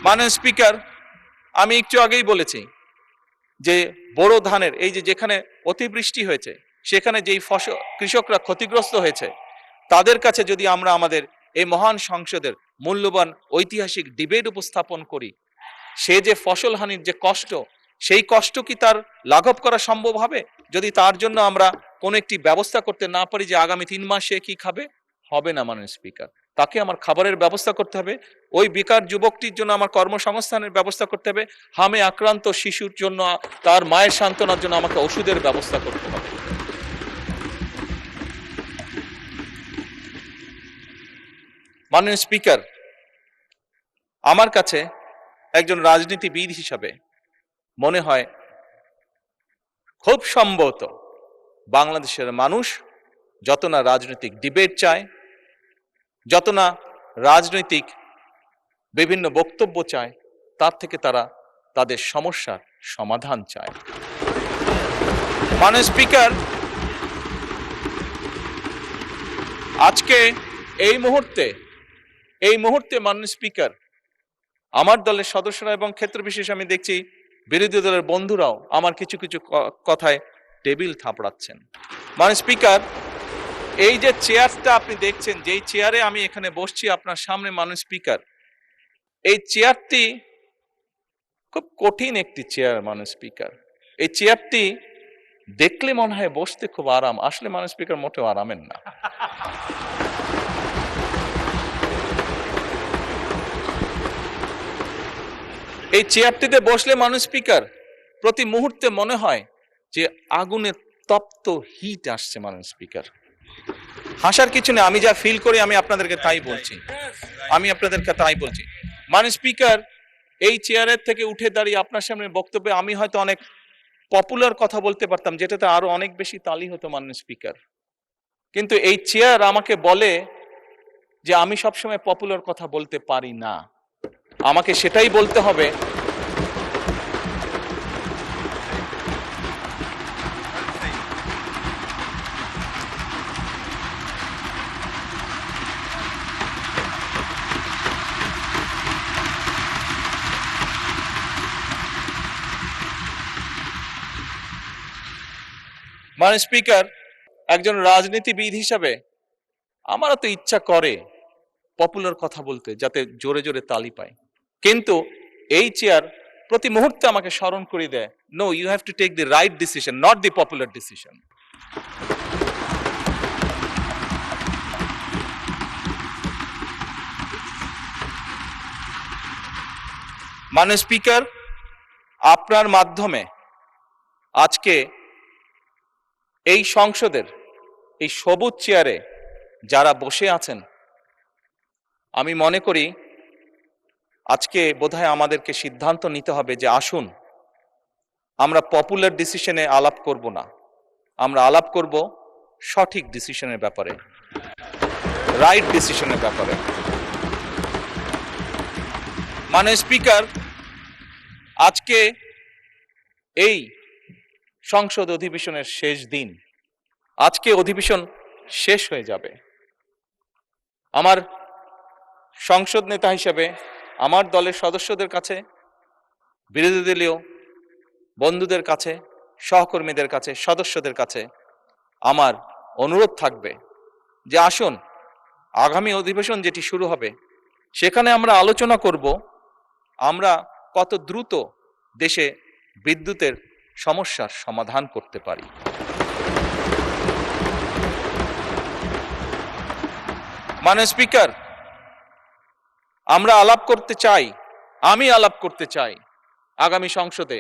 Speaker 1: মাননীয় স্পিকার, আমি একটু আগেই বলেছি যে বোরো ধানের এই যে যেখানে অতিবৃষ্টি হয়েছে সেখানে যেই ফসল কৃষকরা ক্ষতিগ্রস্ত হয়েছে, তাদের কাছে যদি আমরা আমাদের এই মহান সংসদের মূল্যবান ঐতিহাসিক ডিবেট উপস্থাপন করি, সে যে ফসল হানির যে কষ্ট, সেই কষ্ট কি তার লাঘব করা সম্ভব হবে? যদি তার জন্য আমরা কোনো একটি ব্যবস্থা করতে না পারি যে আগামী 3 মাস সে কি খাবে, হবে না। মাননীয় স্পিকার, তাকে আমার খাবারের ব্যবস্থা করতে হবে, ওই বেকার যুবকটির জন্য আমার কর্মসংস্থানের ব্যবস্থা করতে হবে, হামে আক্রান্ত শিশুর জন্য তার মায়ের সান্ত্বনার জন্য আমাকে ওষুধের ব্যবস্থা করতে হবে। মাননীয় স্পিকার, আমার কাছে একজন রাজনীতিবিদ হিসাবে মনে হয় খুব সম্ভবত বাংলাদেশের মানুষ যত না রাজনৈতিক ডিবেট চায়, যত না রাজনৈতিক বিভিন্ন বক্তব্য চায়, তার থেকে তারা তাদের সমস্যার সমাধান চায়। মাননীয় স্পিকার, আজকে এই মুহূর্তে মাননীয় স্পিকার, আমার দলের সদস্যরা এবং ক্ষেত্র বিশেষ আমি দেখছি বিরোধী দলের বন্ধুরাও আমার কিছু কিছু কথায় টেবিল থাপড়াচ্ছেন। মাননীয় স্পিকার, এই যে চেয়ারটা আপনি দেখছেন, যেই চেয়ারে আমি এখানে বসছি আপনার সামনে মাননীয় স্পিকার, এই চেয়ারটি খুব কঠিন একটি চেয়ার মাননীয় স্পিকার। এই চেয়ারটি দেখলে মনে হয় বসতে খুব আরাম, আসলে মাননীয় স্পিকার মোটেও আরামের না। এই চেয়ারটিতে বসলে মাননীয় স্পিকার প্রতি মুহূর্তে মনে হয় যে আগুনের তপ্ত হিট আসছে মাননীয় স্পিকার। হাসার কিছু নেই, আমি যা ফিল করি আমি আপনাদেরকে তাই বলছি, মাননীয় স্পিকার, এই চেয়ারের থেকে উঠে দাঁড়িয়ে আপনার সামনে বক্তব্যে আমি হয়তো অনেক পপুলার কথা বলতে পারতাম, যেটাতে আরো অনেক বেশি তালি হতো মাননীয় স্পিকার, কিন্তু এই চেয়ার আমাকে বলে যে আমি সবসময় পপুলার কথা বলতে পারি না, আমাকে সেটাই বলতে হবে মাননীয় স্পিকার, একজন রাজনীতিবিদ হিসাবে আমারও তো ইচ্ছা করে পপুলার কথা বলতে, যাতে জোরে জোরে তালি পায়, কিন্তু এই চেয়ার প্রতি মুহূর্তে আমাকে স্মরণ করে দেয়, no, you have to take the right decision, not the popular decision. মাননীয় স্পিকার, আপনার মাধ্যমে আজকে এই সংসদের এই সবুজ চেয়ারে যারা বসে আছেন, আমি মনে করি আজকে বোধহয় আমাদেরকে সিদ্ধান্ত নিতে হবে যে আসুন আমরা পপুলার ডিসিশনে আলাপ করব না, আমরা আলাপ করব সঠিক ডিসিশনের ব্যাপারে, রাইট ডিসিশনের ব্যাপারে। মাননীয় স্পিকার, আজকে এই সংসদ অধিবেশনের শেষ দিন, আজকে অধিবেশন শেষ হয়ে যাবে। আমার সংসদ নেতা হিসেবে আমার দলের সদস্যদের কাছে, বিরোধী দলীয় বন্ধুদের কাছে, সহকর্মীদের কাছে, সদস্যদের কাছে আমার অনুরোধ থাকবে যে আসুন আগামী অধিবেশন যেটি শুরু হবে সেখানে আমরা আলোচনা করব আমরা কত দ্রুত দেশে বিদ্যুতের সমস্যার সমাধান করতে পারি। মাননীয় স্পিকার, আমরা আলাপ করতে চাই, আমি আলাপ করতে চাই আগামী সংসদে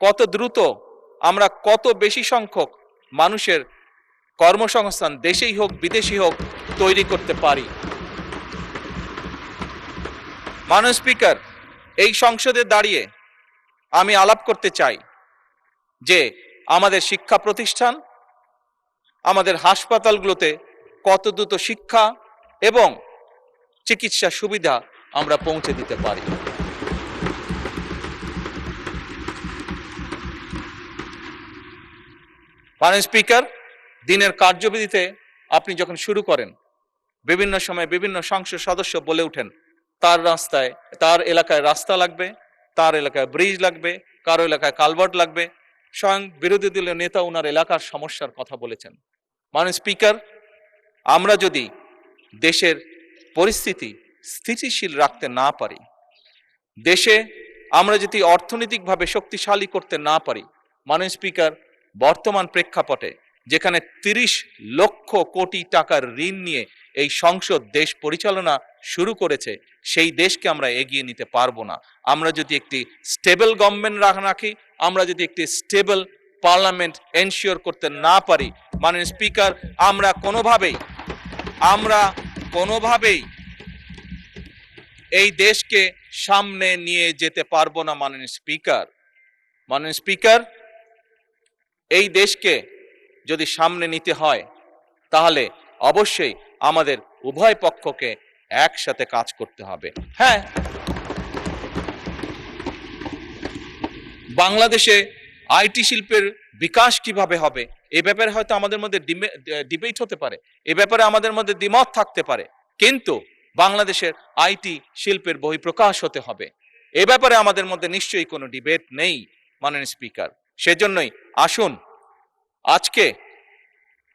Speaker 1: কত দ্রুত আমরা কত বেশি সংখ্যক মানুষের কর্মসংস্থান দেশেই হোক বিদেশি হোক তৈরি করতে পারি। মাননীয় স্পিকার, এই সংসদে দাঁড়িয়ে আমি আলাপ করতে চাই যে আমাদের শিক্ষা প্রতিষ্ঠান, আমাদের হাসপাতালগুলোতে কত দ্রুত শিক্ষা এবং চিকিৎসা সুবিধা আমরা পৌঁছে দিতে পারি। মাননীয় স্পিকার, দিনের কার্যবিধিতে আপনি যখন শুরু করেন বিভিন্ন সময় বিভিন্ন সংসদ সদস্য বলে ওঠেন তার এলাকায় রাস্তা লাগবে, তার এলাকায় ব্রিজ লাগবে, কারো এলাকায় কালভার্ট লাগবে, স্বয়ং বিরোধী দলীয় নেতা ওনার এলাকার সমস্যার কথা বলেছেন। মাননীয় স্পিকার, আমরা যদি দেশের পরিস্থিতি স্থিতিশীল রাখতে না পারি, দেশে আমরা যদি অর্থনৈতিকভাবে শক্তিশালী করতে না পারি, মাননীয় স্পিকার, বর্তমান প্রেক্ষাপটে যেখানে 30 লক্ষ কোটি টাকার ঋণ নিয়ে এই সংসদ দেশ পরিচালনা শুরু করেছে, সেই দেশকে আমরা এগিয়ে নিতে পারবো না। আমরা যদি একটি স্টেবল গভর্নমেন্ট রাখি, আমরা যদি একটি স্টেবল পার্লামেন্ট এনশিওর করতে না পারি, মাননীয় স্পিকার, আমরা কোনোভাবেই এই দেশকে সামনে নিয়ে যেতে পারবো না। মাননীয় স্পিকার, এই দেশকে যদি সামনে নিতে হয় তাহলে অবশ্যই আমাদের উভয় পক্ষকে একসাথে কাজ করতে হবে। হ্যাঁ, বাংলাদেশে আইটি শিল্পের বিকাশ কিভাবে হবে এ ব্যাপারে হয়তো আমাদের মধ্যে ডিবেট হতে পারে, এ ব্যাপারে আমাদের মধ্যে দ্বিমত থাকতে পারে, কিন্তু বাংলাদেশের আইটি শিল্পের বহিঃপ্রকাশ হতে হবে এ ব্যাপারে আমাদের মধ্যে নিশ্চয়ই কোনো ডিবেট নেই মাননীয় স্পিকার। সেজন্যই আসুন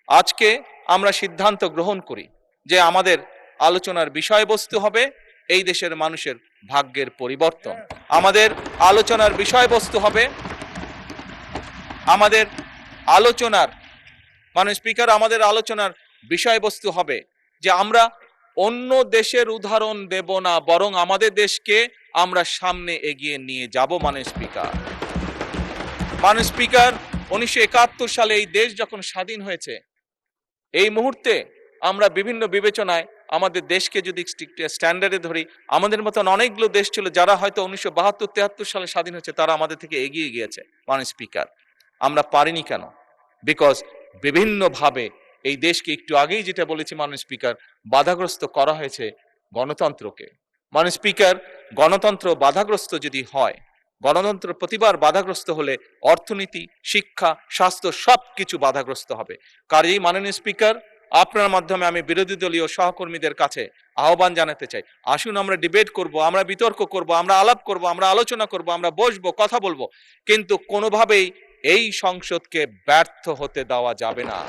Speaker 1: আজকে আমরা সিদ্ধান্ত গ্রহণ করি যে আমাদের আলোচনার বিষয়বস্তু হবে এই দেশের মানুষের ভাগ্যের পরিবর্তন। আমাদের আলোচনার বিষয়বস্তু হবে মাননীয় স্পিকার, আমাদের আলোচনার বিষয়বস্তু হবে যে আমরা অন্য দেশের উদাহরণ দেব না, বরং আমাদের দেশকে আমরা সামনে এগিয়ে নিয়ে যাব। মাননীয় স্পিকার 1971 সালে এই দেশ যখন স্বাধীন হয়েছে, এই মুহূর্তে আমরা বিভিন্ন বিবেচনায় আমাদের দেশকে যদি স্ট্যান্ডার্ডে ধরি, আমাদের মতন অনেকগুলো দেশ ছিল যারা হয়তো 1972-73 সালে স্বাধীন হয়েছে, তারা আমাদের থেকে এগিয়ে গিয়েছে। মাননীয় স্পিকার, আমরা পারিনি কেন? বিকজ বিভিন্নভাবে এই দেশকে, একটু আগেই যেটা বলেছি মাননীয় স্পিকার, বাধাগ্রস্ত করা হয়েছে গণতন্ত্রকে। মাননীয় স্পিকার, গণতন্ত্র বাধাগ্রস্ত যদি হয়, গণতন্ত্র প্রতিবার বাধাগ্রস্ত হলে অর্থনীতি, শিক্ষা, স্বাস্থ্য সবকিছু বাধাগ্রস্ত হবে। কাজেই মাননীয় স্পিকার, আপনার মাধ্যমে আমি বিরোধী দলীয় সহকর্মীদের কাছে আহ্বান জানাতে চাই, আসুন আমরা ডিবেট করব, আমরা বিতর্ক করব, আমরা আলাপ করব, আমরা আলোচনা করব, আমরা বসবো, কথা বলবো, কিন্তু কোনোভাবেই এই সংসদকে ব্যর্থ হতে দেওয়া যাবে না।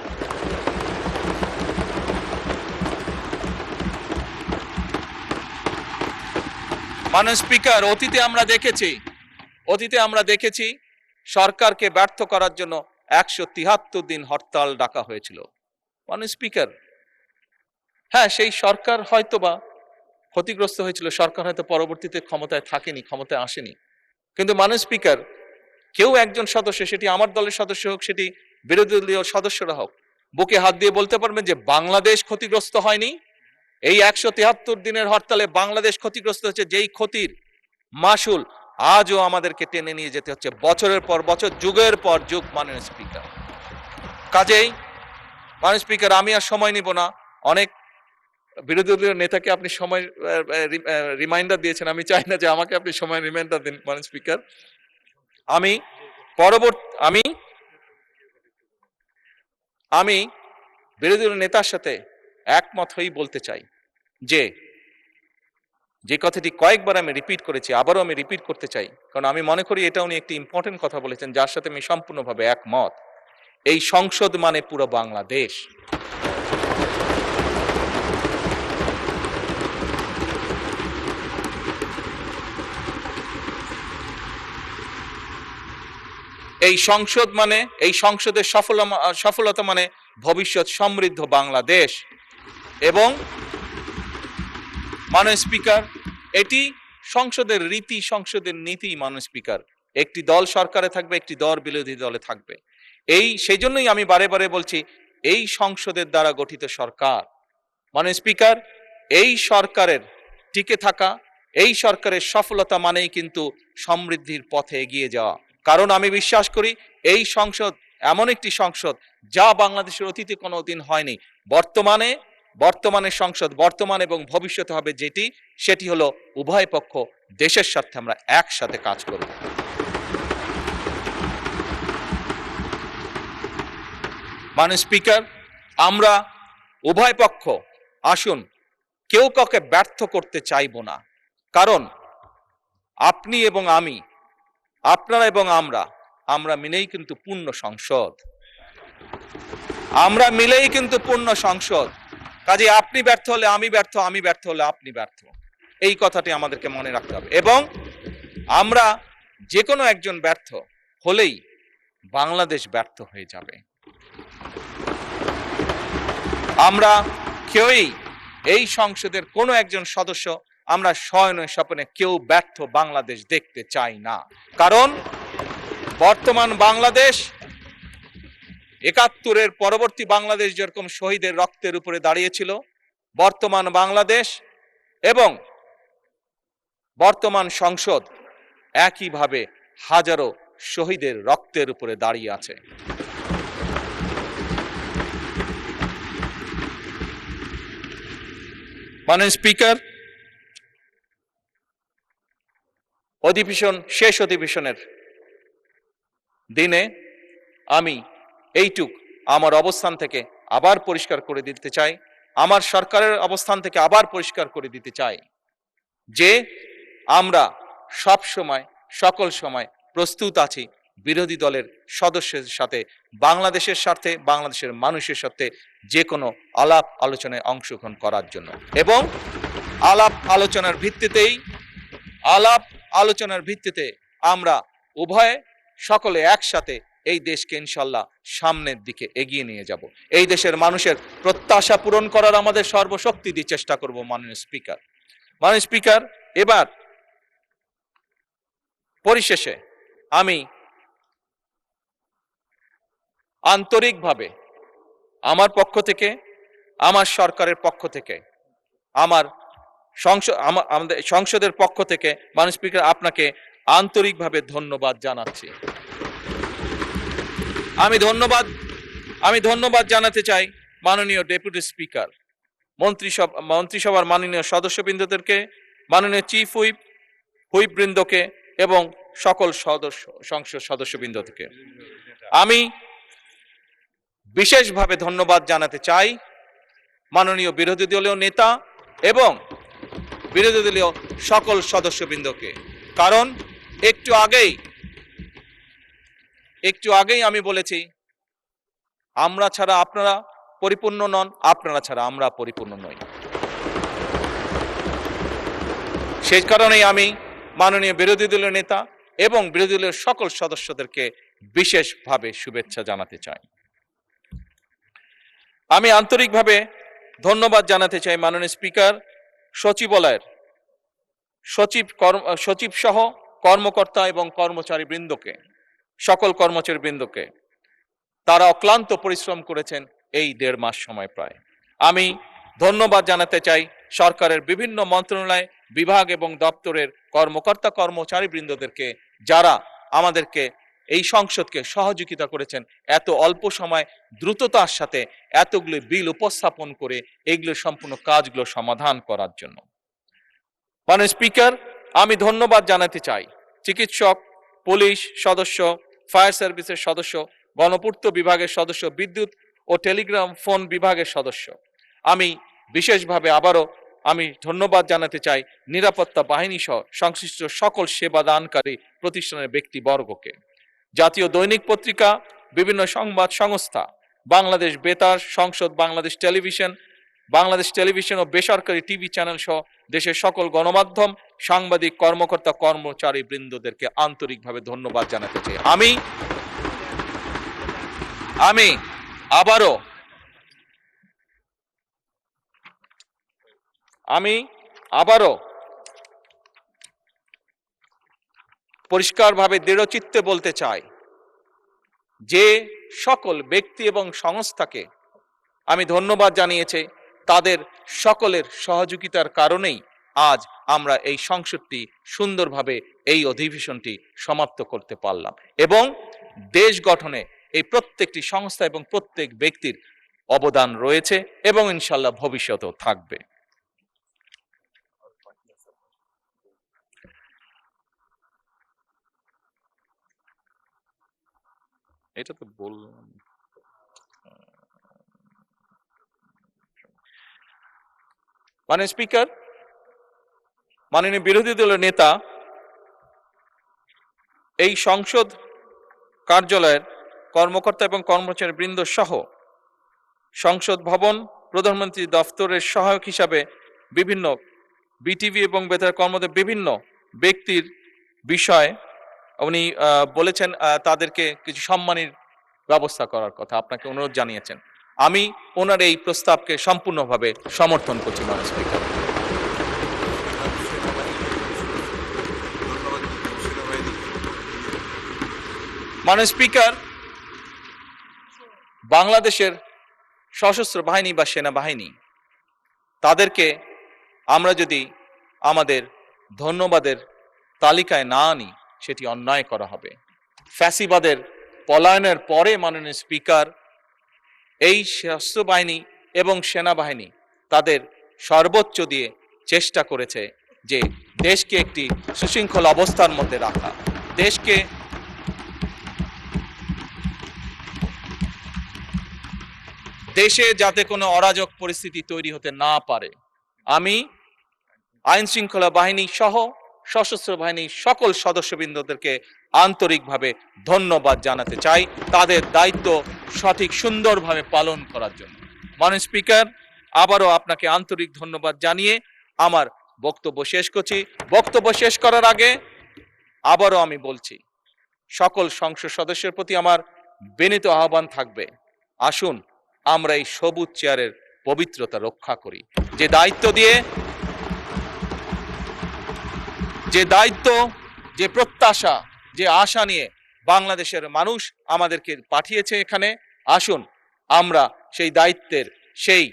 Speaker 1: মাননীয় স্পিকার, অতীতে আমরা দেখেছি সরকারকে ব্যর্থ করার জন্য 173 দিন হরতাল ডাকা হয়েছিল। মাননীয় স্পিকার, হ্যাঁ, সেই সরকার হয়তোবা ক্ষতিগ্রস্ত হয়েছিল, সরকার হয়তো পরবর্তীতে ক্ষমতায় থাকেনি, ক্ষমতায় আসেনি, কিন্তু মাননীয় স্পিকার, কেউ একজন সদস্য, সেটি আমার দলের সদস্য হোক, সেটি বিরোধী দলীয় সদস্যরা হোক, বুকে হাত দিয়ে বলতে পারবেন যে বাংলাদেশ ক্ষতিগ্রস্ত হয়নি? এই 173 দিনের হরতালে বাংলাদেশ ক্ষতিগ্রস্ত হচ্ছে, যেই ক্ষতির মাসুল আজও আমাদেরকে টেনে নিয়ে যেতে হচ্ছে বছরের পর বছর, যুগের পর যুগ। মাননীয় স্পিকার, কাজেই মাননীয় স্পিকার, আমি আর সময় নিব না। অনেক বিরোধী দলীয় নেতাকে আপনি সময় রিমাইন্ডার দিয়েছেন, আমি চাই না যে আমাকে আপনি সময় রিমাইন্ডার দিন। মাননীয় স্পিকার, আমি বিরোধী দলীয় নেতার সাথে একমত হয়েই বলতে চাই যে কথাটি কয়েকবার আমি রিপিট করেছি, আবারও আমি রিপিট করতে চাই, কারণ আমি মনে করি এটা উনি একটি ইম্পর্টেন্ট কথা বলেছেন যার সাথে আমি সম্পূর্ণভাবে একমত। এই সংসদ মানে পুরো বাংলাদেশ। এই সংসদের সফলতা মানে ভবিষ্যৎ সমৃদ্ধ বাংলাদেশ। এবং মাননীয় স্পিকার, এটি সংসদের রীতি, সংসদের নীতি। মাননীয় স্পিকার, একটি দল সরকারে থাকবে, একটি দল বিরোধী দলে থাকবে। সেই জন্যই আমি বারে বারে বলছি, এই সংসদের দ্বারা গঠিত সরকার। মাননীয় স্পিকার, এই সরকারের টিকে থাকা, এই সরকারের সফলতা মানেই কিন্তু সমৃদ্ধির পথে এগিয়ে যাওয়া। কারণ আমি বিশ্বাস করি এই সংসদ এমন একটি সংসদ যা বাংলাদেশের অতীতে কোনোদিন হয়নি। বর্তমানে সংসদ, বর্তমান এবং ভবিষ্যতে হবে সেটি হলো উভয় পক্ষ দেশের স্বার্থে আমরা একসাথে কাজ করব। মাননীয় স্পিকার, আমরা উভয় পক্ষ আসুন কেউ কাউকে ব্যর্থ করতে চাইব না, কারণ আপনি এবং আমি, আপনারা এবং আমরা মিলেই কিন্তু পূর্ণ সংসদ। আমরা মিলেই কিন্তু পূর্ণ সংসদ। কাজে আপনি ব্যর্থ হলে আমি ব্যর্থ, আমি ব্যর্থ হলে আপনি ব্যর্থ, এই কথাটি আমাদেরকে মনে রাখতে হবে। এবং আমরা যে কোনো একজন ব্যর্থ হলেই বাংলাদেশ ব্যর্থ হয়ে যাবে। আমরা কেউই এই সংসদের কোনো একজন সদস্য আমরা শয়নে স্বপ্নে কেউ ব্যর্থ বাংলাদেশ দেখতে চাই না। কারণ বর্তমান বাংলাদেশ ৭১-এর পরবর্তী বাংলাদেশ যেরকম শহীদের রক্তের উপরে দাঁড়িয়েছিল, বর্তমান বাংলাদেশ এবং বর্তমান সংসদ একইভাবে হাজারো শহীদের রক্তের উপরে দাঁড়িয়ে আছে। মাননীয় স্পিকার, শেষ অধিবেশনের দিনে আমি এইটুক আমার অবস্থান থেকে আবার পরিষ্কার করে দিতে চাই, আমার সরকারের অবস্থান থেকে আবার পরিষ্কার করে দিতে চাই যে আমরা সব সময় সকল সময় প্রস্তুত আছি বিরোধী দলের সদস্যের সাথে বাংলাদেশের স্বার্থে, বাংলাদেশের মানুষের সাথে যে কোনো আলাপ আলোচনায় অংশগ্রহণ করার জন্য, এবং আলাপ আলোচনার ভিত্তিতে আমরা উভয়ে সকলে একসাথে এই দেশকে ইনশাল্লাহ সামনের দিকে এগিয়ে নিয়ে যাব। এই দেশের মানুষের প্রত্যাশা পূরণ করার আমাদের সর্বশক্তি দিয়ে চেষ্টা করব। মাননীয় স্পিকার, এবার পরিশেষে আমি আন্তরিকভাবে আমার পক্ষ থেকে, আমার সরকারের পক্ষ থেকে, আমাদের সংসদের পক্ষ থেকে মাননীয় স্পিকার আপনাকে আন্তরিকভাবে ধন্যবাদ জানাচ্ছি। আমি ধন্যবাদ জানাতে চাই মাননীয় ডেপুটি স্পিকার, মন্ত্রিসভার মাননীয় সদস্যবৃন্দদেরকে, মাননীয় চিফ হুইপ বৃন্দকে এবং সকল সংসদ সদস্যবৃন্দকে। আমি বিশেষভাবে ধন্যবাদ জানাতে চাই মাননীয় বিরোধী দলীয় নেতা এবং বিরোধী দলীয় সকল সদস্যবৃন্দকে, কারণ একটু আগেই আমি বলেছি, আমরা ছাড়া আপনারা পরিপূর্ণ নন, আপনারা ছাড়া আমরা পরিপূর্ণ নই। সেই কারণেই আমি মাননীয় বিরোধী দলীয় নেতা এবং বিরোধী দলীয় সকল সদস্যদেরকে বিশেষভাবে শুভেচ্ছা জানাতে চাই। আমি আন্তরিকভাবে ধন্যবাদ জানাতে চাই মাননীয় স্পিকার, সচিবালয়ের সচিব সহ কর্মকর্তা এবং কর্মচারী বৃন্দকে, সকল কর্মচারী বৃন্দকে। তারা অক্লান্ত পরিশ্রম করেছেন এই 1.5 মাস সময় প্রায়। আমি ধন্যবাদ জানাতে চাই সরকারের বিভিন্ন মন্ত্রণালয়, বিভাগ এবং দপ্তরের কর্মকর্তা কর্মচারী বৃন্দদেরকে, যারা আমাদেরকে এই সংসদকে সহযোগিতা করেছেন এত অল্প সময় দ্রুততার সাথে এতগুলো বিল উপস্থাপন করে এইগুলো সম্পূর্ণ কাজগুলো সমাধান করার জন্য। মাননীয় স্পিকার, আমি ধন্যবাদ জানাতে চাই চিকিৎসক, পুলিশ সদস্য, ফায়ার সার্ভিসের সদস্য, গণপূর্ত বিভাগের সদস্য, বিদ্যুৎ ও টেলিগ্রাম ফোন বিভাগের সদস্য। আমি বিশেষভাবে আবারও আমি ধন্যবাদ জানাতে চাই নিরাপত্তা বাহিনী সহ সংশ্লিষ্ট সকল সেবাদানকারী প্রতিষ্ঠানের ব্যক্তিবর্গকে। জাতীয় দৈনিক পত্রিকা, বিভিন্ন সংবাদ সংস্থা, বাংলাদেশ বেতার, সংসদ, বাংলাদেশ টেলিভিশন ও বেসরকারি টিভি চ্যানেল সহ দেশের সকল গণমাধ্যম, সাংবাদিক, কর্মকর্তা কর্মচারী বৃন্দদেরকে আন্তরিকভাবে ধন্যবাদ জানাতে চাই। আমি আবারও পরিষ্কারভাবে দৃঢ়চিত্তে বলতে চাই যে সকল ব্যক্তি এবং সংস্থাকে আমি ধন্যবাদ জানিয়েছি, তাদের সকলের সহযোগিতার কারণেই আজ আমরা এই সংসদটি সুন্দরভাবে এই অধিবেশনটি সমাপ্ত করতে পারলাম, এবং দেশ গঠনে এই প্রত্যেকটি সংস্থা এবং প্রত্যেক ব্যক্তির অবদান রয়েছে এবং ইনশাল্লাহ ভবিষ্যতেও থাকবে। এটা তো বললাম। মাননীয় স্পিকার, মাননীয় বিরোধী দলের নেতা, এই সংসদ কার্যালয়ের কর্মকর্তা এবং কর্মচারী বৃন্দ সহ সংসদ ভবন, প্রধানমন্ত্রী দফতরের সহায়ক হিসাবে বিভিন্ন বিটিভি এবং বেতার কর্মদের বিভিন্ন ব্যক্তির বিষয় উনি বলেছেন তাদেরকে কিছু সম্মানের ব্যবস্থা করার কথা, আপনাকে অনুরোধ জানিয়েছেন। আমি ওনার এই প্রস্তাবকে সম্পূর্ণভাবে সমর্থন করছি। মাননীয় স্পিকার, মাননীয় স্পিকার, বাংলাদেশের সশস্ত্র বাহিনী বা সেনাবাহিনী, তাদেরকে আমরা যদি আমাদের ধন্যবাদের তালিকায় না আনি সেটি অন্যায় করা হবে। ফ্যাসিবাদের পলায়নের পরে মাননীয় স্পিকার, এই সশস্ত্র বাহিনী এবং সেনাবাহিনী তাদের সর্বোচ্চ দিয়ে চেষ্টা করেছে যে দেশকে একটি সুশৃঙ্খল অবস্থার মধ্যে রাখা, দেশকে দেশে যাতে কোনো অরাজক পরিস্থিতি তৈরি হতে না পারে, আমি আইন শৃঙ্খলা বাহিনী সহ সশস্ত্র বাহিনীর সকল সদস্যবৃন্দদেরকে আন্তরিকভাবে ধন্যবাদ জানাতে চাই তাদের দায়িত্ব সঠিক সুন্দরভাবে পালন করার জন্য। মাননীয় স্পিকার, আবারও আপনাকে আন্তরিক ধন্যবাদ জানিয়ে আমার বক্তব্য শেষ করছি। বক্তব্য শেষ করার আগে আবারও আমি বলছি, সকল সংসদ সদস্যের প্রতি আমার বিনীত আহ্বান থাকবে, আসুন আমরা এই সবুজ চেয়ারের পবিত্রতা রক্ষা করি। যে দায়িত্ব, যে প্রত্যাশা, যে আশা নিয়ে বাংলাদেশের মানুষ আমাদেরকে পাঠিয়েছে এখানে, আসুন আমরা সেই দায়িত্বের, সেই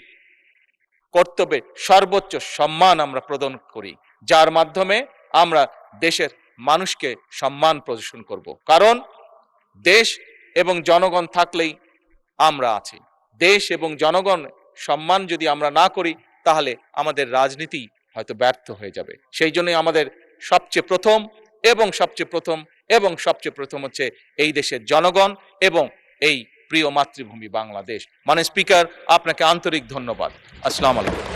Speaker 1: কর্তব্যের সর্বোচ্চ সম্মান আমরা প্রদান করি, যার মাধ্যমে আমরা দেশের মানুষকে সম্মান প্রদর্শন করব। কারণ দেশ এবং জনগণ থাকলেই আমরা আছি। দেশ এবং জনগণ সম্মান যদি আমরা না করি, তাহলে আমাদের রাজনীতি হয়তো ব্যর্থ হয়ে যাবে। সেই জন্যই আমাদের সবচেয়ে প্রথম হচ্ছে এই দেশের জনগণ এবং এই প্রিয় মাতৃভূমি বাংলাদেশ। মাননীয় স্পিকার, আপনাকে আন্তরিক ধন্যবাদ। আসসালামু আলাইকুম।